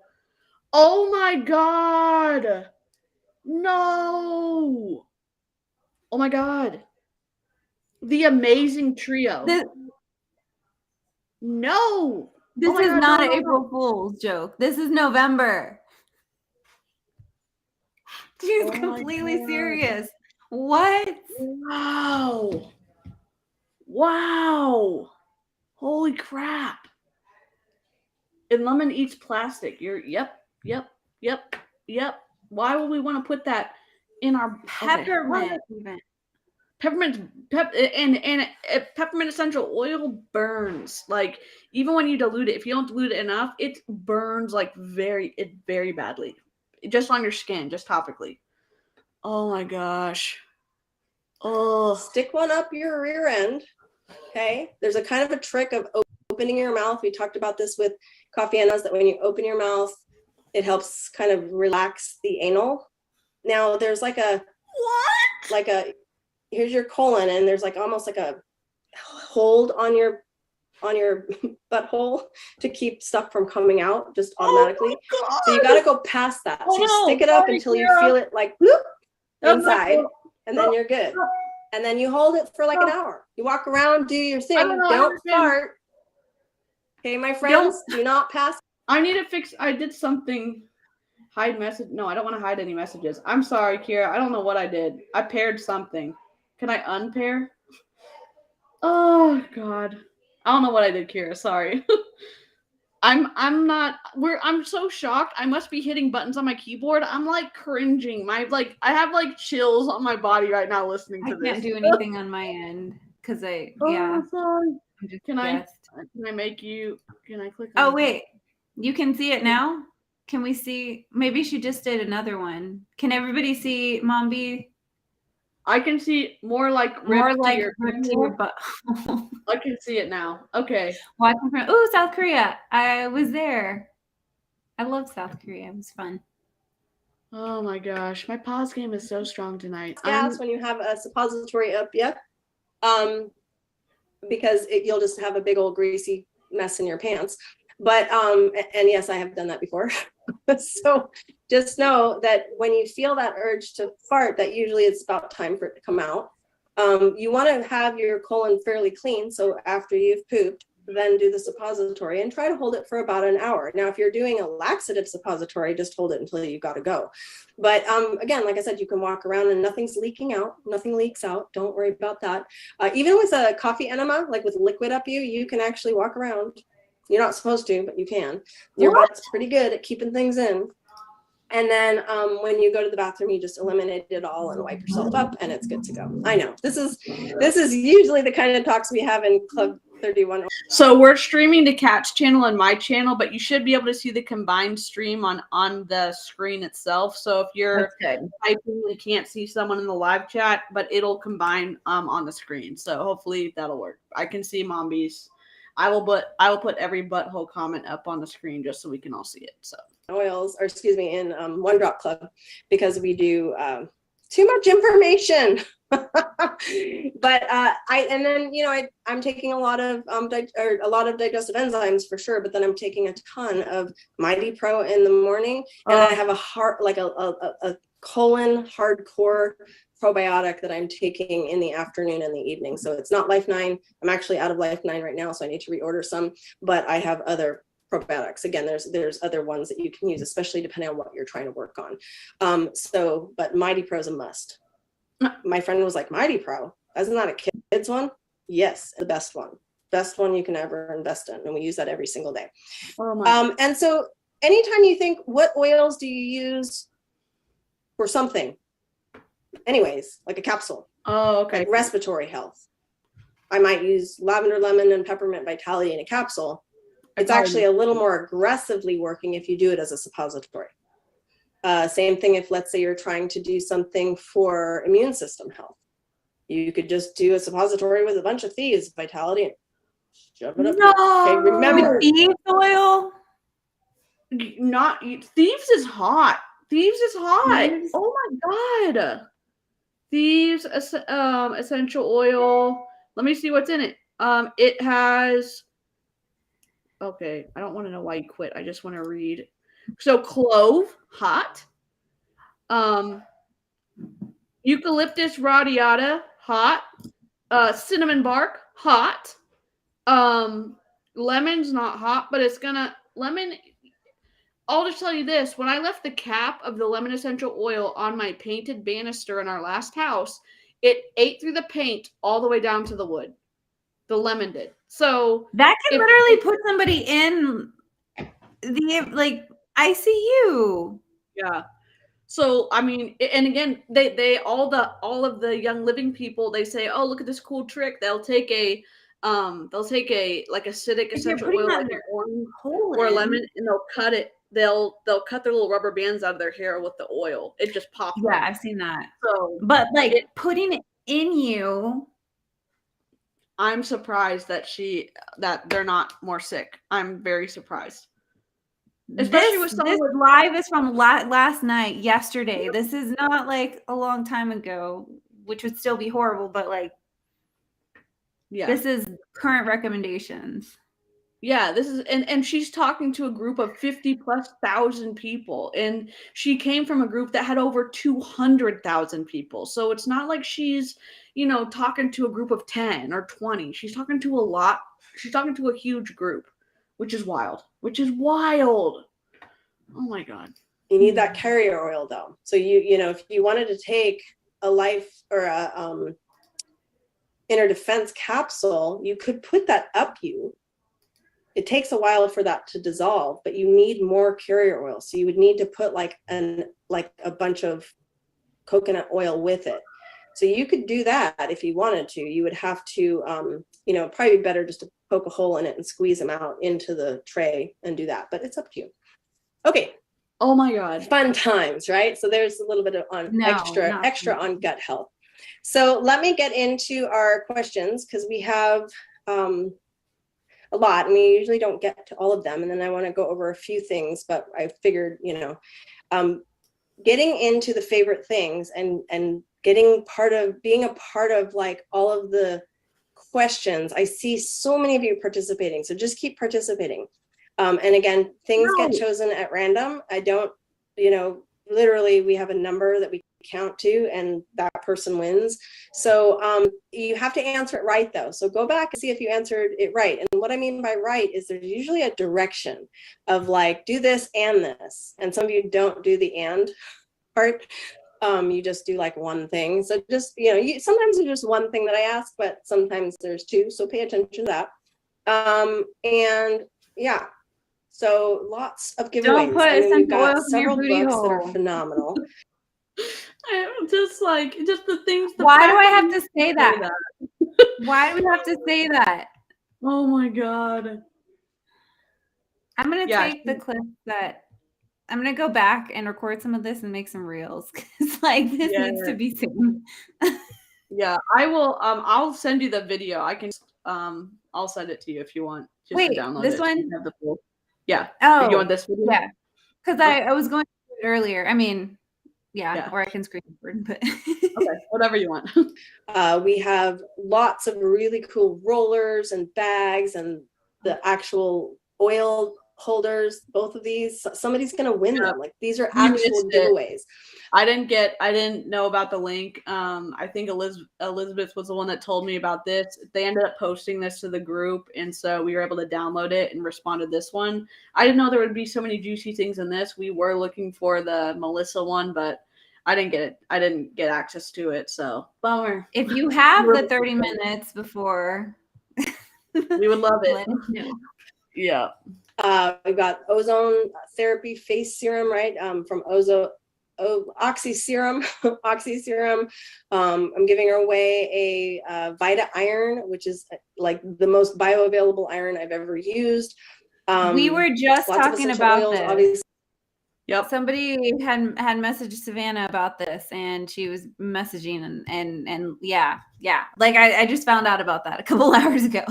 Oh my God. No. Oh my God. The Amazing Trio. No. This is not an April Fool's joke. This is November. She's completely serious. What? Wow. Holy crap. And lemon eats plastic. Yep. Why would we want to put that in our peppermint? Peppermint essential oil burns. Like even when you dilute it, if you don't dilute it enough, it burns like very badly. just on your skin, just topically. Oh my gosh. Oh. Stick one up your rear end. Okay. There's a kind of a trick of opening your mouth. We talked about this with coffee enas, that when you open your mouth, it helps kind of relax the anal. Now there's like a, here's your colon, and there's like almost like a hold on your butthole to keep stuff from coming out just automatically. Oh, so you got to go past that. So you stick it up until you feel it like bloop inside, and then you're good. And then you hold it for like an hour. You walk around, do your thing. Don't fart. Okay, my friends, do not pass. I need to fix. I did something. Hide message. No, I don't want to hide any messages. I'm sorry, Kira. I don't know what I did. I paired something. Can I unpair? Oh God. I don't know what I did, Kira. Sorry. I'm so shocked. I must be hitting buttons on my keyboard. I'm like cringing. I have like chills on my body right now listening to this. I can't do anything on my end because sorry. Can I make you? Can I click? Oh wait, you can see it now. Can we see? Maybe she just did another one. Can everybody see Mom B? I can see more like ripped to your butt. I can see it now. Okay. Watching from South Korea. I was there. I love South Korea. It was fun. Oh my gosh, my pause game is so strong tonight. Gas when you have a suppository up, because you'll just have a big old greasy mess in your pants. But and yes, I have done that before. So just know that when you feel that urge to fart, that usually it's about time for it to come out. You want to have your colon fairly clean. So after you've pooped, then do the suppository and try to hold it for about an hour. Now, if you're doing a laxative suppository, just hold it until you got to go. But again, like I said, you can walk around and nothing's leaking out. Nothing leaks out. Don't worry about that. Even with a coffee enema, like with liquid up you can actually walk around. You're not supposed to, but you can. Your butt's pretty good at keeping things in. And then when you go to the bathroom, you just eliminate it all and wipe yourself up, and it's good to go. I know this is usually the kind of talks we have in Club 31. So we're streaming to Kat's channel and my channel, but you should be able to see the combined stream on the screen itself. So if you're typing, you can't see someone in the live chat, but it'll combine on the screen. So hopefully that'll work. I can see Mom B's. I will put every butthole comment up on the screen just so we can all see it. So oils, or excuse me, in One Drop Club, because we do too much information. But I'm taking a lot of digestive enzymes for sure, but then I'm taking a ton of Mighty Pro in the morning, and I have a colon hardcore probiotic that I'm taking in the afternoon and the evening. So it's not Life 9. I'm actually out of Life 9 right now, so I need to reorder some, but I have other probiotics. Again, there's other ones that you can use, especially depending on what you're trying to work on. But Mighty Pro is a must. My friend was like, Mighty Pro? Isn't that a kid's one? Yes, the best one you can ever invest in. And we use that every single day. And so anytime you think, what oils do you use for something? Anyways, like a capsule. Oh, okay. Like respiratory health. I might use lavender, lemon, and peppermint vitality in a capsule. It's actually a little more aggressively working if you do it as a suppository. Same thing if, let's say, you're trying to do something for immune system health. You could just do a suppository with a bunch of thieves vitality and shove it up. No, okay, remember, thieves oil. Not thieves is hot. Thieves is hot. Thieves. Oh my god. Thieves essential oil. Let me see what's in it. It has. Okay, I don't want to know why you quit. I just want to read. So clove, hot. Eucalyptus radiata, hot. Cinnamon bark, hot. Lemon's not hot, but it's gonna lemon. I'll just tell you this. When I left the cap of the lemon essential oil on my painted banister in our last house, it ate through the paint all the way down to the wood. The lemon did. So that can literally put somebody in the ICU. Yeah. So I mean, and again, they all of the Young Living people, they say, oh, look at this cool trick. They'll take a like acidic essential oil, like an orange or a lemon, and they'll cut it they'll cut their little rubber bands out of their hair with the oil. It just pops. Yeah, up. I've seen that. So, but like putting it in you, I'm surprised that they're not more sick. I'm very surprised. Especially with someone this live is from last night, yesterday. This is not like a long time ago, which would still be horrible, but like, yeah, this is current recommendations. Yeah, this is, and she's talking to a group of 50,000+ people, and she came from a group that had over 200,000 people. So it's not like she's, talking to a group of 10 or 20. She's talking to a lot. She's talking to a huge group, which is wild. Oh my God. You need that carrier oil though. So if you wanted to take a life or a inner defense capsule, you could put that up you. It takes a while for that to dissolve, but you need more carrier oil. So you would need to put like a bunch of coconut oil with it. So you could do that if you wanted to. You would have to, probably be better just to poke a hole in it and squeeze them out into the tray and do that. But it's up to you. Okay. Oh my God. Fun times, right? So there's a little bit of extra on gut health. So let me get into our questions because we have a lot, and we usually don't get to all of them. And then I want to go over a few things, but I figured, getting into the favorite things and being a part of like all of the questions. I see so many of you participating, so just keep participating. And again, things get chosen at random. I don't, literally we have a number that we count to and that person wins. So you have to answer it right though. So go back and see if you answered it right. And what I mean by right is there's usually a direction of like, do this and this. And some of you don't do the and part. You just do like one thing. So just, sometimes it's just one thing that I ask, but sometimes there's two. So pay attention to that. And yeah. So lots of giveaways. Don't put essential oils in your several booty books hole. that are phenomenal. I'm just the things. Why do I have to say that? Why do we have to say that? Oh my God. I'm going to take the clip that I'm going to go back and record some of this and make some reels because this needs to be seen. Yeah, I will. I'll send you the video. I can, I'll send it to you if you want. Just Wait, to download this it. one? You have the full. Yeah. Oh, you want this video? Yeah. Because I was going to do it earlier. I mean, yeah, or I can screen record, but okay, whatever you want. We have lots of really cool rollers and bags and the actual oil holders. Both of these, somebody's going to win them. Like these are actual giveaways. I didn't know about the link. I think Elizabeth was the one that told me about this. They ended up posting this to the group, and so we were able to download it and respond to this one. I didn't know there would be so many juicy things in this. We were looking for the Melissa one, but I didn't get it. I didn't get access to it, so bummer. If you have the 30 minutes before, we would love it. Let us know. Yeah. We've got ozone therapy face serum, right? From Oxy serum. I'm giving away a Vita iron, which is like the most bioavailable iron I've ever used. We were just talking about oils, this. Obviously. Yep. Somebody had messaged Savannah about this, and she was messaging and yeah. Like I just found out about that a couple hours ago.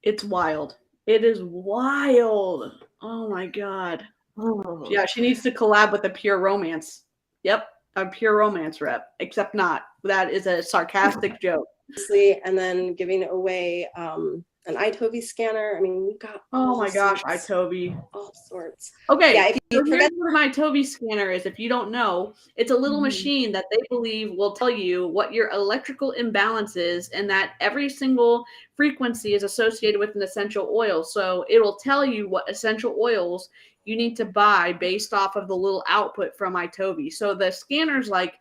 It's wild. It is wild. Oh my God. Oh. Yeah, she needs to collab with a Pure Romance. Yep, a Pure Romance rep. Except not. That is a sarcastic joke. And then giving away an 𝐔𝐿𝐄 scanner. I mean, we've got oh my gosh, 𝐔𝐿𝐄. All sorts. Okay, yeah, if you forget what an 𝐔𝐿𝐄 scanner is. If you don't know, it's a little machine that they believe will tell you what your electrical imbalance is, and that every single frequency is associated with an essential oil. So it will tell you what essential oils you need to buy based off of the little output from 𝐔𝐿𝐄. So the scanner's like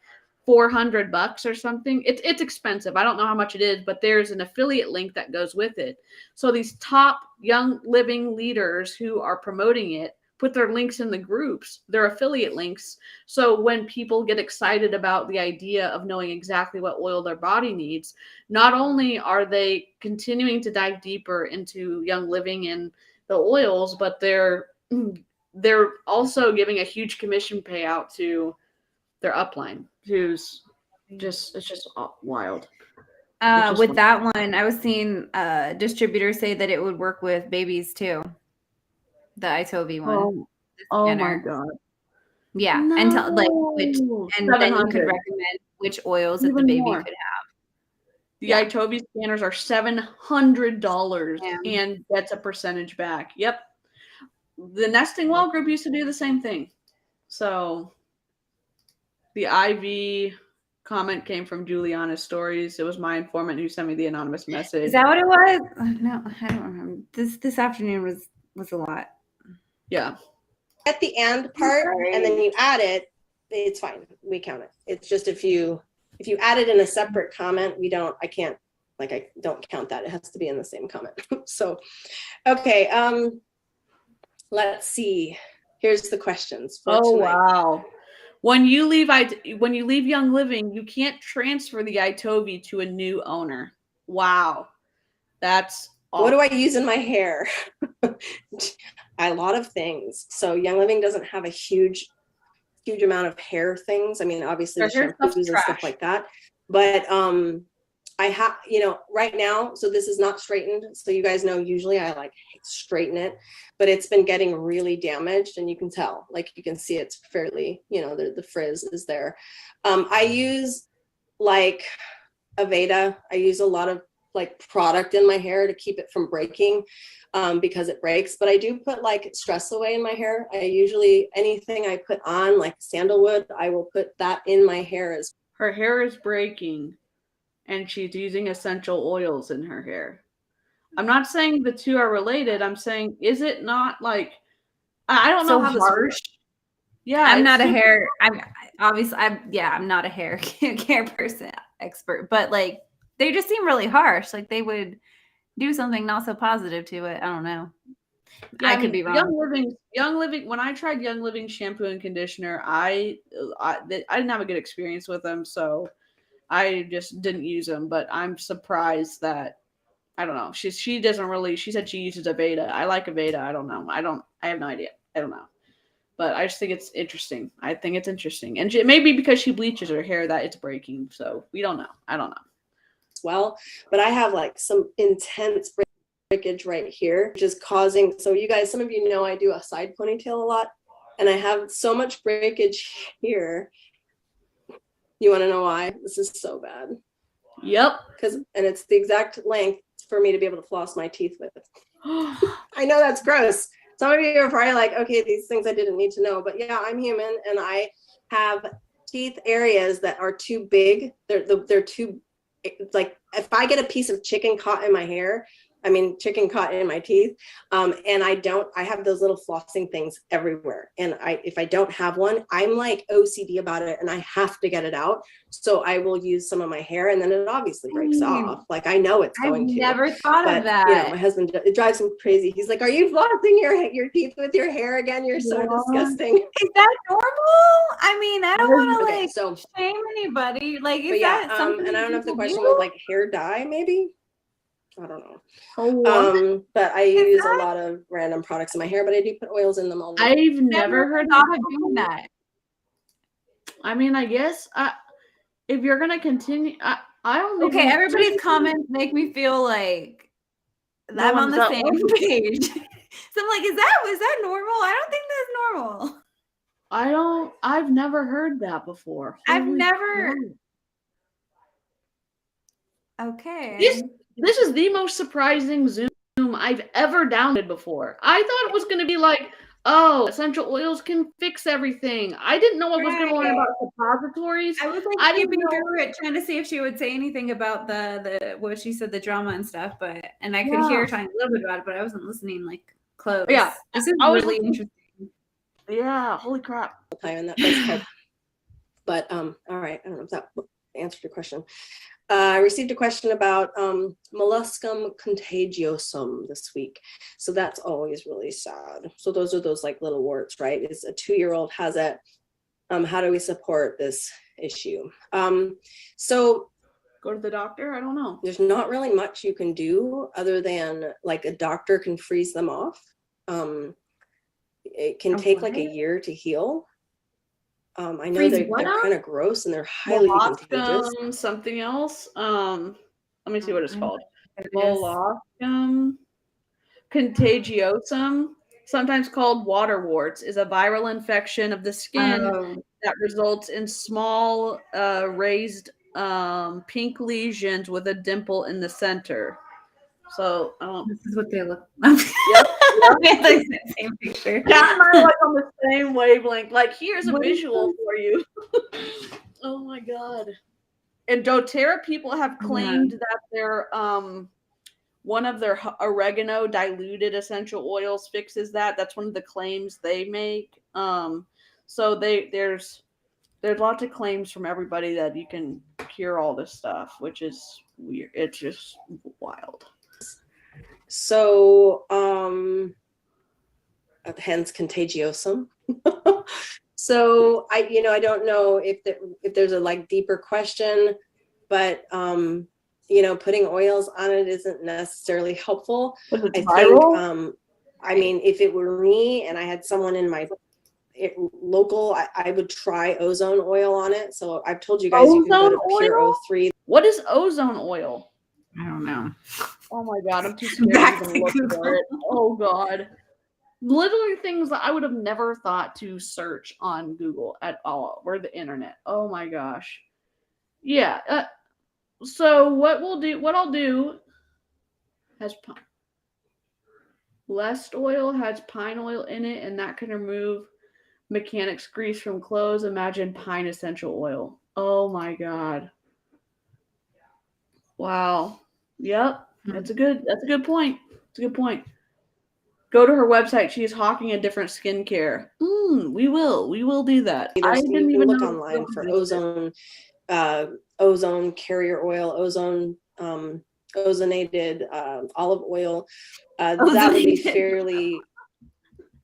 $400 or something. It's expensive. I don't know how much it is, but there's an affiliate link that goes with it. So these top young living leaders who are promoting it put their links in the groups, their affiliate links. So when people get excited about the idea of knowing exactly what oil their body needs, not only are they continuing to dive deeper into young living and the oils, but they're they're also giving a huge commission payout to their upline, who's it's just wild. With that one, I was seeing distributors say that it would work with babies too. The 𝐔𝐄𝐃 one. Oh my God. Yeah. No. And then you could recommend which oils that the baby could have. The 𝐔𝐄𝐃 scanners are $700 and gets a percentage back. Yep. The Nesting Well group used to do the same thing. So the IV comment came from Juliana's stories. It was my informant who sent me the anonymous message. Is that what it was? No, I don't remember. This afternoon was a lot. Yeah. At the end part, and then you add it, it's fine. We count it. It's just if you add it in a separate comment, I don't count that. It has to be in the same comment. So, okay. Let's see. Here's the questions. For tonight. Wow. When you leave Young Living, you can't transfer the 𝐔𝐄𝐃 to a new owner. Wow. That's awful. What do I use in my hair? A lot of things. So Young Living doesn't have a huge amount of hair things. I mean, obviously the shampoos and stuff like that. But I have, right now, so this is not straightened. So you guys know, usually I like straighten it, but it's been getting really damaged, and you can tell, like you can see it's fairly, the frizz is there. I use like Aveda. I use a lot of like product in my hair to keep it from breaking, because it breaks, but I do put like Stress Away in my hair. I usually, anything I put on like sandalwood, I will put that in my hair as her hair is breaking and she's using essential oils in her hair. I'm not saying the two are related. I'm saying, is it not like, I don't know how this works. Yeah. I'm not a hair care person expert, but like, they just seem really harsh. Like they would do something not so positive to it. I don't know. Yeah, I could be wrong. Young Living. When I tried Young Living shampoo and conditioner, I didn't have a good experience with them, so I just didn't use them. But I'm surprised that, I don't know. She doesn't really. She said she uses Aveda. I like Aveda. I don't know. I have no idea. I don't know. But I just think it's interesting. I think it's interesting, and maybe because she bleaches her hair that it's breaking. So we don't know. I don't know. Well, but I have like some intense breakage right here, which is causing, so you guys, some of you know I do a side ponytail a lot, and I have so much breakage here. You want to know why? This is so bad. Yep. And it's the exact length for me to be able to floss my teeth with. I know that's gross. Some of you are probably like, okay, these things I didn't need to know, but yeah, I'm human, and I have teeth areas that are too big. They're too, like if I get a piece of chicken caught in my hair, chicken caught in my teeth, and I have those little flossing things everywhere. And if I don't have one, I'm like OCD about it, and I have to get it out. So I will use some of my hair, and then it obviously breaks off. Like I know it's going to. I've never thought of that. My husband, it drives him crazy. He's like, "Are you flossing your teeth with your hair again? You're so disgusting." Is that normal? I don't want to shame anybody. Like, is that something? And I don't know if the question was like hair dye, maybe. I don't know. But I use a lot of random products in my hair, but I do put oils in them all the time. I've never heard of doing that. I guess if you're gonna continue, I don't. Okay, everybody's comments make me feel like I'm on the same page. So I'm like, is that normal? I don't think that's normal. I've never heard that before. Okay. This is the most surprising Zoom I've ever downloaded before. I thought it was going to be like, oh, essential oils can fix everything. I didn't know I was going to learn about suppositories. I was like skipping through it, trying to see if she would say anything about the what she said, the drama and stuff. And I could hear talking a little bit about it, but I wasn't listening like close. Yeah, this is really interesting. Yeah, holy crap. But all right, I don't know if that answered your question. I received a question about molluscum contagiosum this week. So that's always really sad. So those are those like little warts, right? It's a 2-year-old has it. How do we support this issue? So go to the doctor. I don't know. There's not really much you can do other than like a doctor can freeze them off. it can take like a year to heal. I know they're kind of gross and they're highly contagious. Something else. Let me see what it's called. Molluscum contagiosum, sometimes called water warts, is a viral infection of the skin that results in small raised pink lesions with a dimple in the center. So this is what they look. Yep. The same picture. Cat and I are like on the same wavelength. Like, here's a visual for you. Oh my god. And doTERRA people have claimed that their one of their oregano diluted essential oils fixes that. That's one of the claims they make. So there's lots of claims from everybody that you can cure all this stuff, which is weird. It's just wild. So hence contagiosum. So I don't know if there's a like deeper question, but putting oils on it isn't necessarily helpful. I think I mean, if it were me and I had someone in my local, I would try ozone oil on it. So I've told you guys you can go to Pure 03. What is ozone oil? I don't know. Oh my god, I'm too scared to look for it. Oh god. Literally things that I would have never thought to search on Google at all, or the internet. Oh my gosh. Yeah. So what I'll do has Lest oil has pine oil in it, and that can remove mechanics grease from clothes. Imagine pine essential oil. Oh my god. Wow. Yep. That's a good point. It's a good point. Go to her website. She is hawking a different skincare. We will do that. I didn't even look online for ozone carrier oil, ozonated olive oil. That would be fairly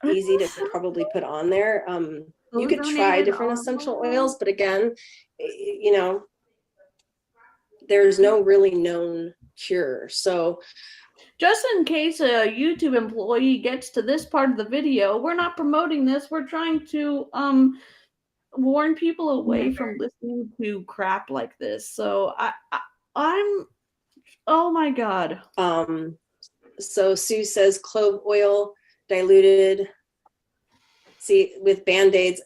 easy to probably put on there. You could try different essential oils, but again, there's no really known cure. So just in case a YouTube employee gets to this part of the video, we're not promoting this. We're trying to warn people away from listening to crap like this. So I'm oh my god. So Sue says clove oil diluted. See, with Band-Aids,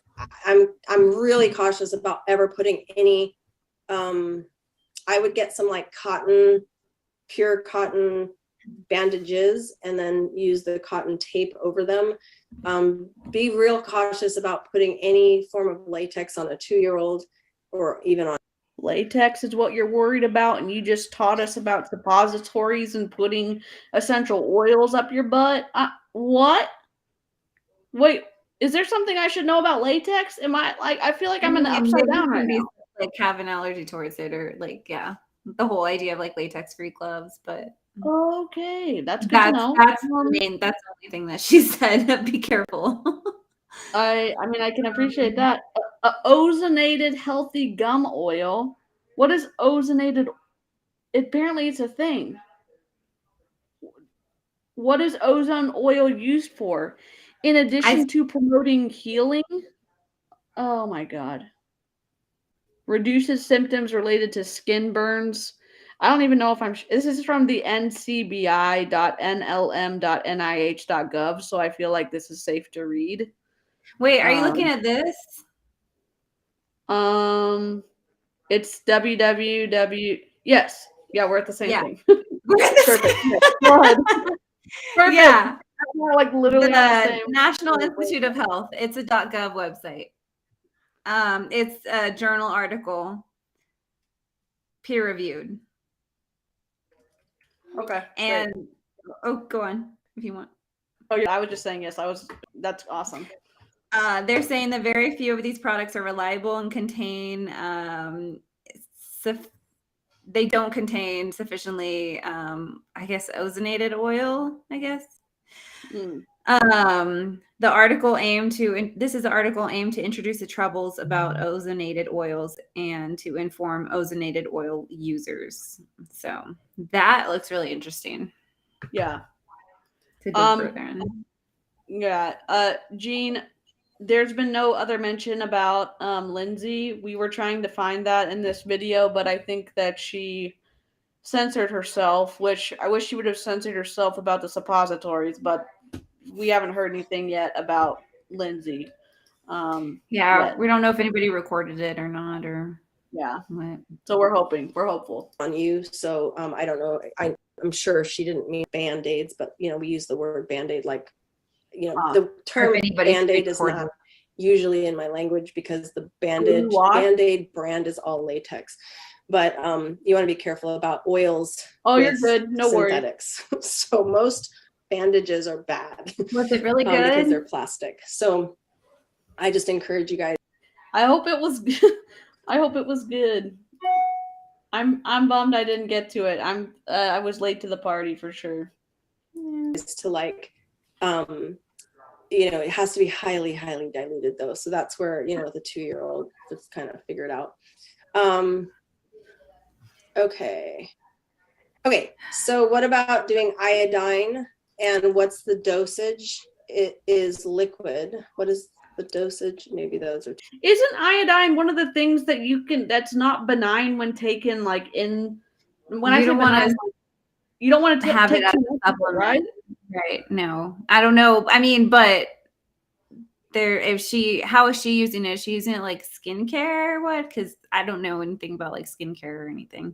I'm really cautious about ever putting any. I would get some like pure cotton bandages and then use the cotton tape over them. Be real cautious about putting any form of latex on a 2-year-old or even on. Latex is what you're worried about, and you just taught us about suppositories and putting essential oils up your butt. What? Wait, is there something I should know about latex? Am I like, I feel like I'm in the upside down right now. Like have an allergy towards it, or like, yeah, the whole idea of like latex-free gloves, but okay, that's good to know. That's the only thing that she said. Be careful. I mean, I can appreciate that. Ozonated healthy gum oil. What is ozonated? Apparently, it's a thing. What is ozone oil used for? In addition to promoting healing? Oh my god. Reduces symptoms related to skin burns. I don't even know if this is from the ncbi.nlm.nih.gov, so I feel like this is safe to read. Wait, are you looking at this? It's www. Yes. Yeah, we're at the same thing. Perfect. Go ahead. Perfect. Yeah. We're like literally the on the same National Institute of Health. It's a .gov website. It's a journal article, peer reviewed. Okay. And go on if you want. Oh yeah, I was just saying yes. That's awesome. They're saying that very few of these products are reliable and contain they don't contain sufficiently I guess ozonated oil, I guess. The article this is an article aimed to introduce the troubles about ozonated oils and to inform ozonated oil users. So that looks really interesting. Yeah. To dig further in. Yeah. Jean, there's been no other mention about Lindsay. We were trying to find that in this video, but I think that she censored herself, which I wish she would have censored herself about the suppositories, but we haven't heard anything yet about Lindsay. Yeah, we don't know if anybody recorded it or not, or what. So we're hopeful on you. So I don't know. I'm sure she didn't mean band-aids, but we use the word band-aid like, the term band-aid is not usually in my language because the band-aid brand is all latex. But you want to be careful about oils. Oh, you're good. No synthetics. So most bandages are bad. Was it really good? Because they're plastic. So I just encourage you guys. I hope it was I hope it was good. I'm bummed I didn't get to it. I was late to the party for sure. To like it has to be highly, highly diluted though. So that's where, the 2-year-old just kind of figured out. Okay. So what about doing iodine, and what's the dosage? It is liquid. What is the dosage? Maybe those are. Isn't iodine one of the things that that's not benign when taken like in when I say benign, you don't want to have take it as a supplement, right? Right. No, I don't know. I mean, but how is she using it? Is she using it like skincare or what? Because I don't know anything about like skincare or anything.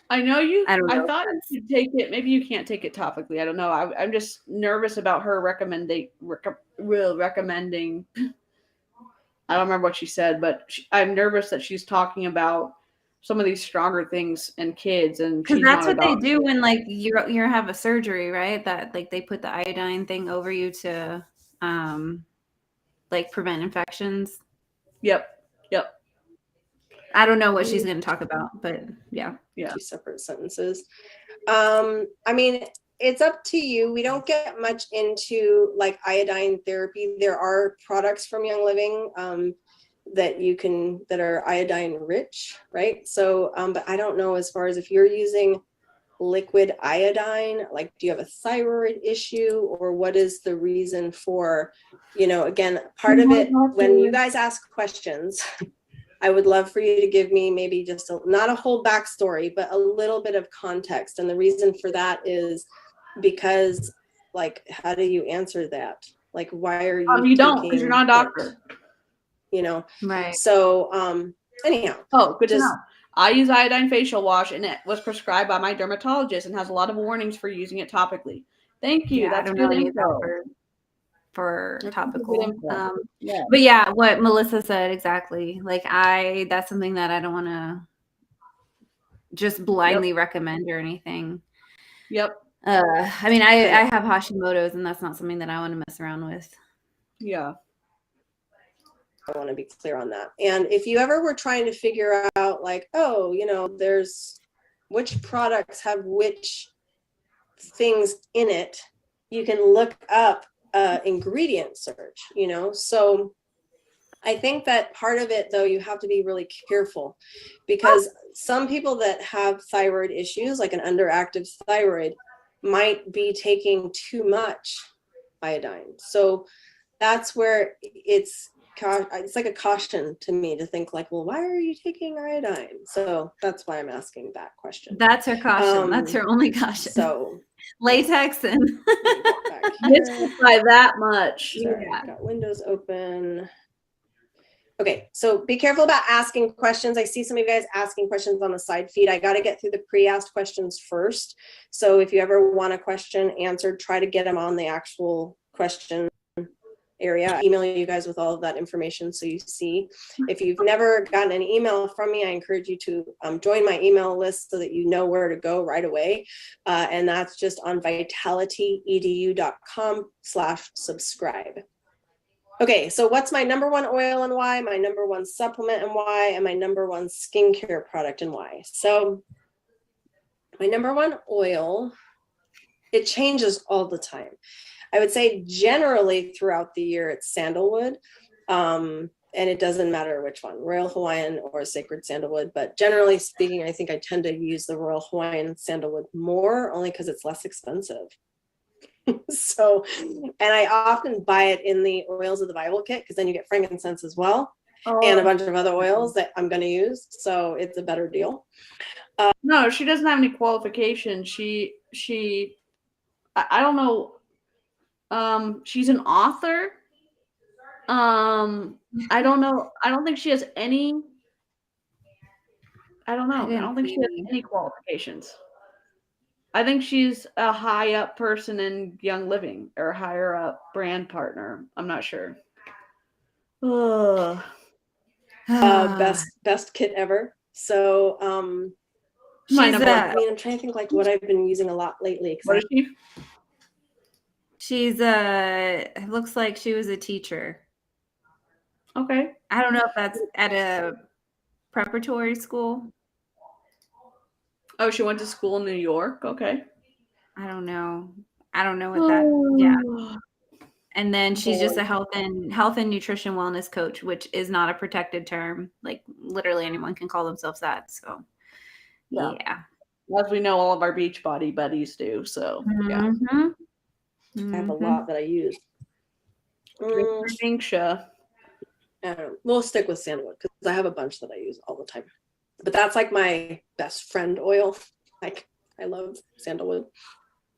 I know you. I don't know. I thought you could take it. Maybe you can't take it topically. I don't know. I'm just nervous about her recommending. I don't remember what she said, but I'm nervous that she's talking about some of these stronger things in kids, and because that's what they do when like you have a surgery, right? That like they put the iodine thing over you to like prevent infections. Yep. I don't know what she's going to talk about, but yeah. 2 separate sentences. I mean, it's up to you. We don't get much into like iodine therapy. There are products from Young Living that are iodine rich, right? So, but I don't know as far as if you're using liquid iodine, like do you have a thyroid issue, or what is the reason for, again, part of it, when you guys ask questions, I would love for you to give me maybe just not a whole backstory, but a little bit of context. And the reason for that is because, like, how do you answer that? Like, why are you? You don't, because you're not a doctor. Right. So, anyhow. Oh, good to know. I use iodine facial wash, and it was prescribed by my dermatologist and has a lot of warnings for using it topically. Thank you. Yeah, that's good info. For topical. But yeah, what Melissa said exactly. Like that's something that I don't want to just blindly recommend or anything. Yep. I mean, I have Hashimoto's, and that's not something that I want to mess around with. Yeah. I want to be clear on that. And if you ever were trying to figure out like, there's which products have which things in it, you can look up ingredient search, so I think that part of it though, you have to be really careful, because some people that have thyroid issues, like an underactive thyroid, might be taking too much iodine. So that's where it's like a caution to me to think like, well, why are you taking iodine? So that's why I'm asking that question. That's her caution. That's her only caution. So latex and by that much. Sorry, I've got windows open. Okay, so be careful about asking questions. I see some of you guys asking questions on the side feed. I got to get through the pre-asked questions first. So if you ever want a question answered, try to get them on the actual question area. Email you guys with all of that information so you see. If you've never gotten an email from me, I encourage you to join my email list so that you know where to go right away. And that's just on vitalityedu.com/subscribe. Okay, so what's my number one oil and why, my number one supplement and why, and my number one skincare product and why? So my number one oil, it changes all the time. I would say generally throughout the year, it's sandalwood. And it doesn't matter which one, Royal Hawaiian or Sacred Sandalwood. But generally speaking, I think I tend to use the Royal Hawaiian sandalwood more, only because it's less expensive. So, and I often buy it in the oils of the Bible kit, because then you get frankincense as well, and a bunch of other oils that I'm going to use. So it's a better deal. No, she doesn't have any qualifications. I don't know. She's an author. I don't know. I don't think she has any. I don't know. I don't think she has any qualifications. I think she's a high up person in Young Living, or higher up brand partner. I'm not sure. Best kit ever. So she's I mean, I'm trying to think like what I've been using a lot lately. What is she? She's it looks like she was a teacher. Okay. I don't know if that's at a preparatory school. Oh, she went to school in New York. Okay. I don't know what that. Yeah. And then she's just a health and nutrition wellness coach, which is not a protected term. Like literally anyone can call themselves that. So yeah. As we know, all of our Beachbody buddies do. So yeah. I have a lot that I use. We'll stick with sandalwood because I have a bunch that I use all the time. But that's like my best friend oil. Like I love sandalwood.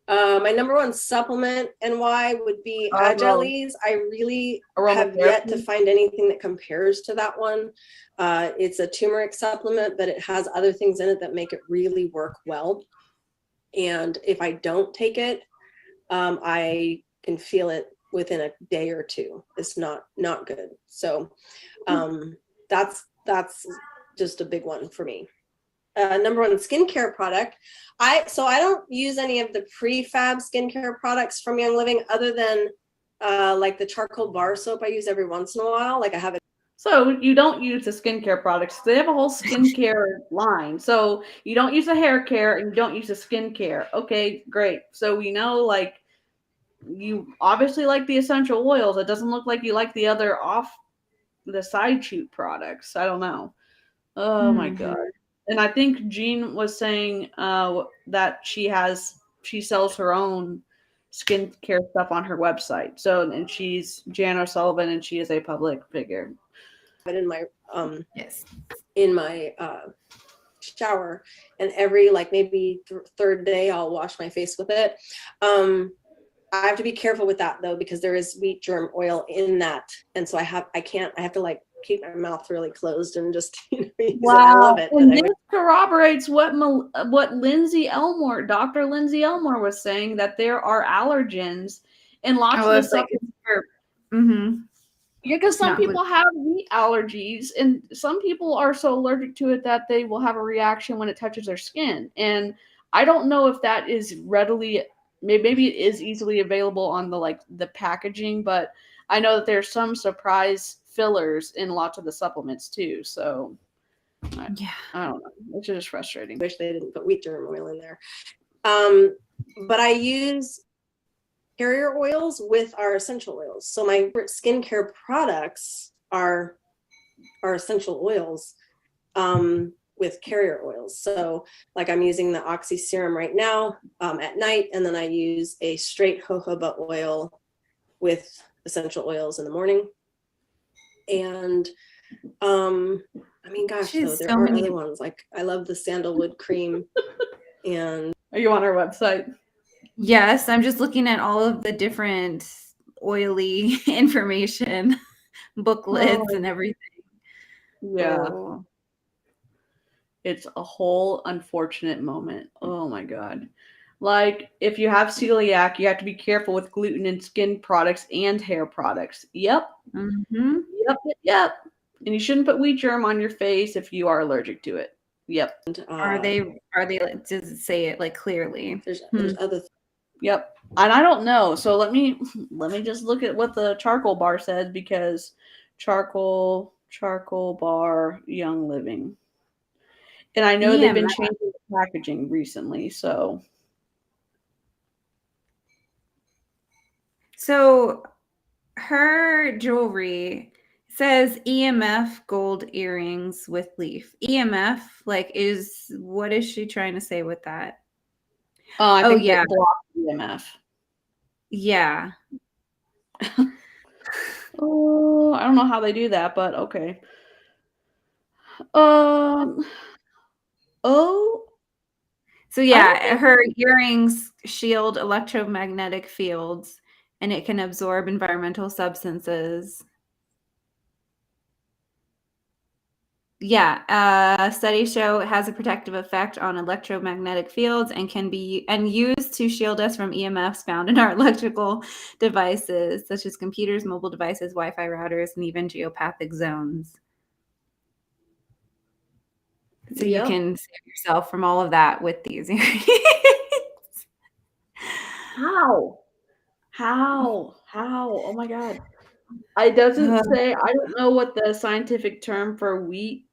My number one supplement and why would be jellies. I really have yet to find anything that compares to that one. It's a turmeric supplement, but it has other things in it that make it really work well. And if I don't take it, I can feel it within a day or two. It's not good. So that's just a big one for me. Number one skincare product. I don't use any of the prefab skincare products from Young Living other than like the charcoal bar soap I use every once in a while. Like I have it. So you don't use the skincare products. They have a whole skincare line. So you don't use the hair care and you don't use the skincare. Okay, great. So we know like you obviously like the essential oils. It doesn't look like you like the other off the side shoot products. I don't know. Oh my God. And I think Jean was saying that she sells her own skincare stuff on her website. So, and she's Jan O'Sullivan, and she is a public figure. But in my in my shower, and every like maybe third day I'll wash my face with it. I have to be careful with that though, because there is wheat germ oil in that, and so I have to like keep my mouth really closed and just wow. I love it. And this corroborates what Lindsay Elmore, Dr. Lindsay Elmore was saying, that there are allergens in lots of the supplements. Yeah, because some people have wheat allergies, and some people are so allergic to it that they will have a reaction when it touches their skin. And I don't know if that is readily, maybe it is easily available on the packaging, but I know that there's some surprise fillers in lots of the supplements too. So I don't know. It's just frustrating. Wish they didn't put wheat germ oil in there. But I use carrier oils with our essential oils. So my skincare products are essential oils with carrier oils. So like I'm using the Oxy serum right now at night, and then I use a straight jojoba oil with essential oils in the morning. And I mean, gosh, there are other ones. Like I love the sandalwood cream. And are you on our website? Yes, I'm just looking at all of the different oily information booklets and everything. Yeah. It's a whole unfortunate moment. Oh my God. Like if you have celiac, you have to be careful with gluten in skin products and hair products. Yep. Yep. And you shouldn't put wheat germ on your face if you are allergic to it. Yep. Are they does it say it like clearly? There's other Yep. And I don't know. So let me just look at what the charcoal bar says, because charcoal bar Young Living. And I know they've been changing the packaging recently, so her jewelry says EMF gold earrings with leaf. EMF, like, what is she trying to say with that? I think it blocks EMF. Yeah. Oh, I don't know how they do that, but okay. Oh, So yeah, her earrings shield electromagnetic fields, and it can absorb environmental substances. Yeah, studies show it has a protective effect on electromagnetic fields and can be used to shield us from EMFs found in our electrical devices, such as computers, mobile devices, Wi-Fi routers, and even geopathic zones. So you can save yourself from all of that with these earrings. How? Oh my God. It doesn't say, I don't know what the scientific term for wheat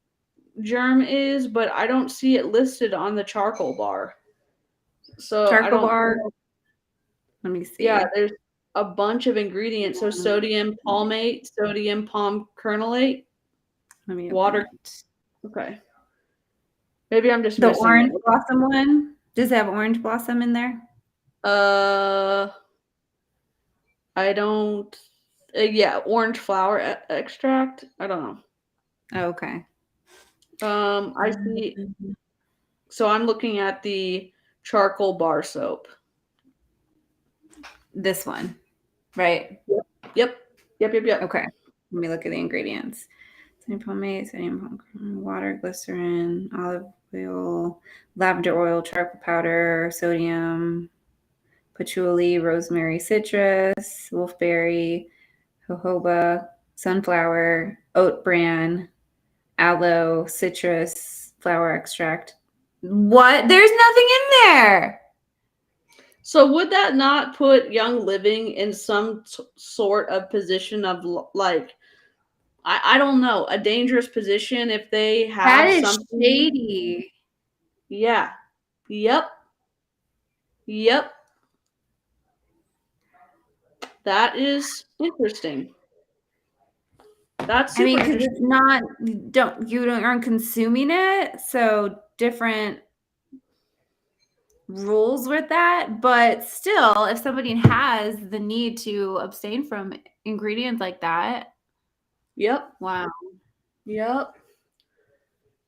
germ is, but I don't see it listed on the charcoal bar. So Charcoal bar. Let me see. Yeah, there's a bunch of ingredients. So sodium palmate, sodium palm kernelate, water. Okay. Maybe I'm just missing orange blossom one. Does it have orange blossom in there? I don't. Yeah, orange flower extract. I don't know. Oh, okay. I see. So I'm looking at the charcoal bar soap. This one, right? Yep. Okay. Let me look at the ingredients. Sodium palmate, sodium water, glycerin, olive oil, lavender oil, charcoal powder, sodium, patchouli, rosemary, citrus, wolfberry, jojoba, sunflower, oat bran, aloe, citrus, flower extract. What? There's nothing in there. So would that not put Young Living in some sort of position of like, I don't know, a dangerous position if they have something shady. Yeah. Yep. That is interesting. That's super because it's not you aren't consuming it, so different rules with that. But still, if somebody has the need to abstain from ingredients like that, wow. Yep.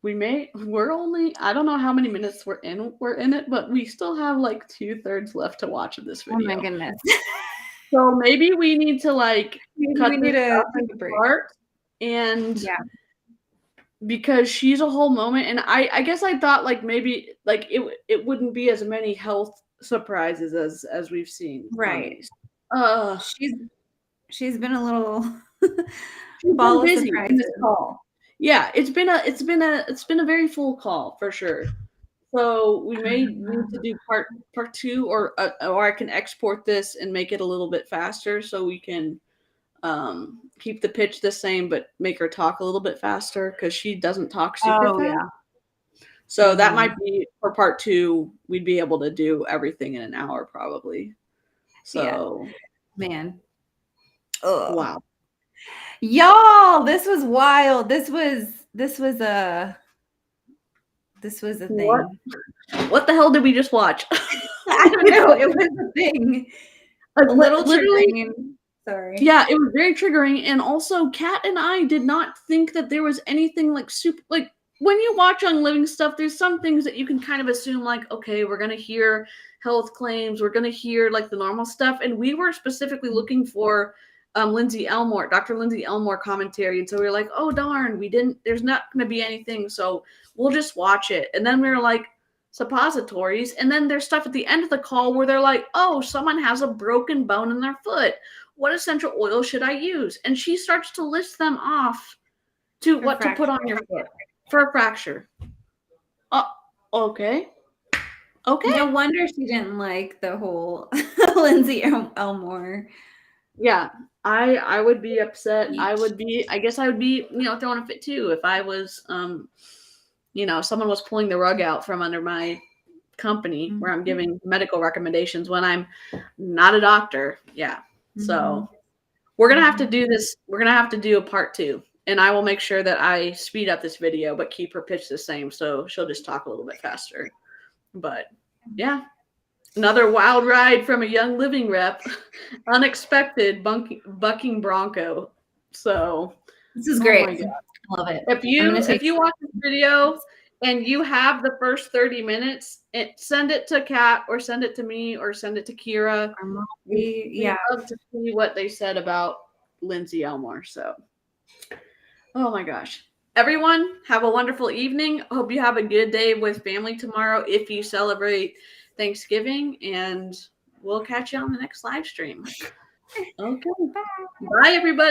We're only, I don't know how many minutes we're in it, but we still have like 2/3 left to watch of this video. Oh my goodness. So maybe we need to like cut we need this take a break. apart, and because she's a whole moment, and I guess I thought like maybe like it wouldn't be as many health surprises as we've seen. Right. She's been a little ball of surprises. In this call. Yeah, it's been a very full call for sure. So we may need to do part 2, or I can export this and make it a little bit faster so we can keep the pitch the same but make her talk a little bit faster, because she doesn't talk super fast. Yeah. So that might be for part 2. We'd be able to do everything in an hour probably. So man. Ugh. Wow. Y'all, this was wild. This was a thing. What the hell did we just watch? I don't know. It was a thing. A little triggering. Sorry. Yeah, it was very triggering. And also, Kat and I did not think that there was anything like super, like when you watch Young Living stuff, there's some things that you can kind of assume like, okay, we're going to hear health claims. We're going to hear like the normal stuff. And we were specifically looking for Dr. Lindsay Elmore commentary. And so we were like, oh, darn, there's not going to be anything. So we'll just watch it. And then we were like, suppositories. And then there's stuff at the end of the call where they're like, oh, someone has a broken bone in their foot. What essential oil should I use? And she starts to list them off to what to put on your foot for a fracture. Okay. No wonder she didn't like the whole Lindsay Elmore. Yeah, I would be upset. I guess I would be, throwing a fit too if I was, someone was pulling the rug out from under my company where I'm giving medical recommendations when I'm not a doctor. Yeah. So we're going to have to do this. We're going to have to do a part 2, and I will make sure that I speed up this video, but keep her pitch the same. So she'll just talk a little bit faster, but yeah. Another wild ride from a young living rep. Unexpected bucking bronco. So this is oh great. my God. Love it. If you watch this video and you have the first 30 minutes, send it to Kat or send it to me or send it to Kira. We'd love to see what they said about Lindsay Elmore. So, oh my gosh. Everyone, have a wonderful evening. Hope you have a good day with family tomorrow if you celebrate Thanksgiving, and we'll catch you on the next live stream. Okay. Bye, everybody.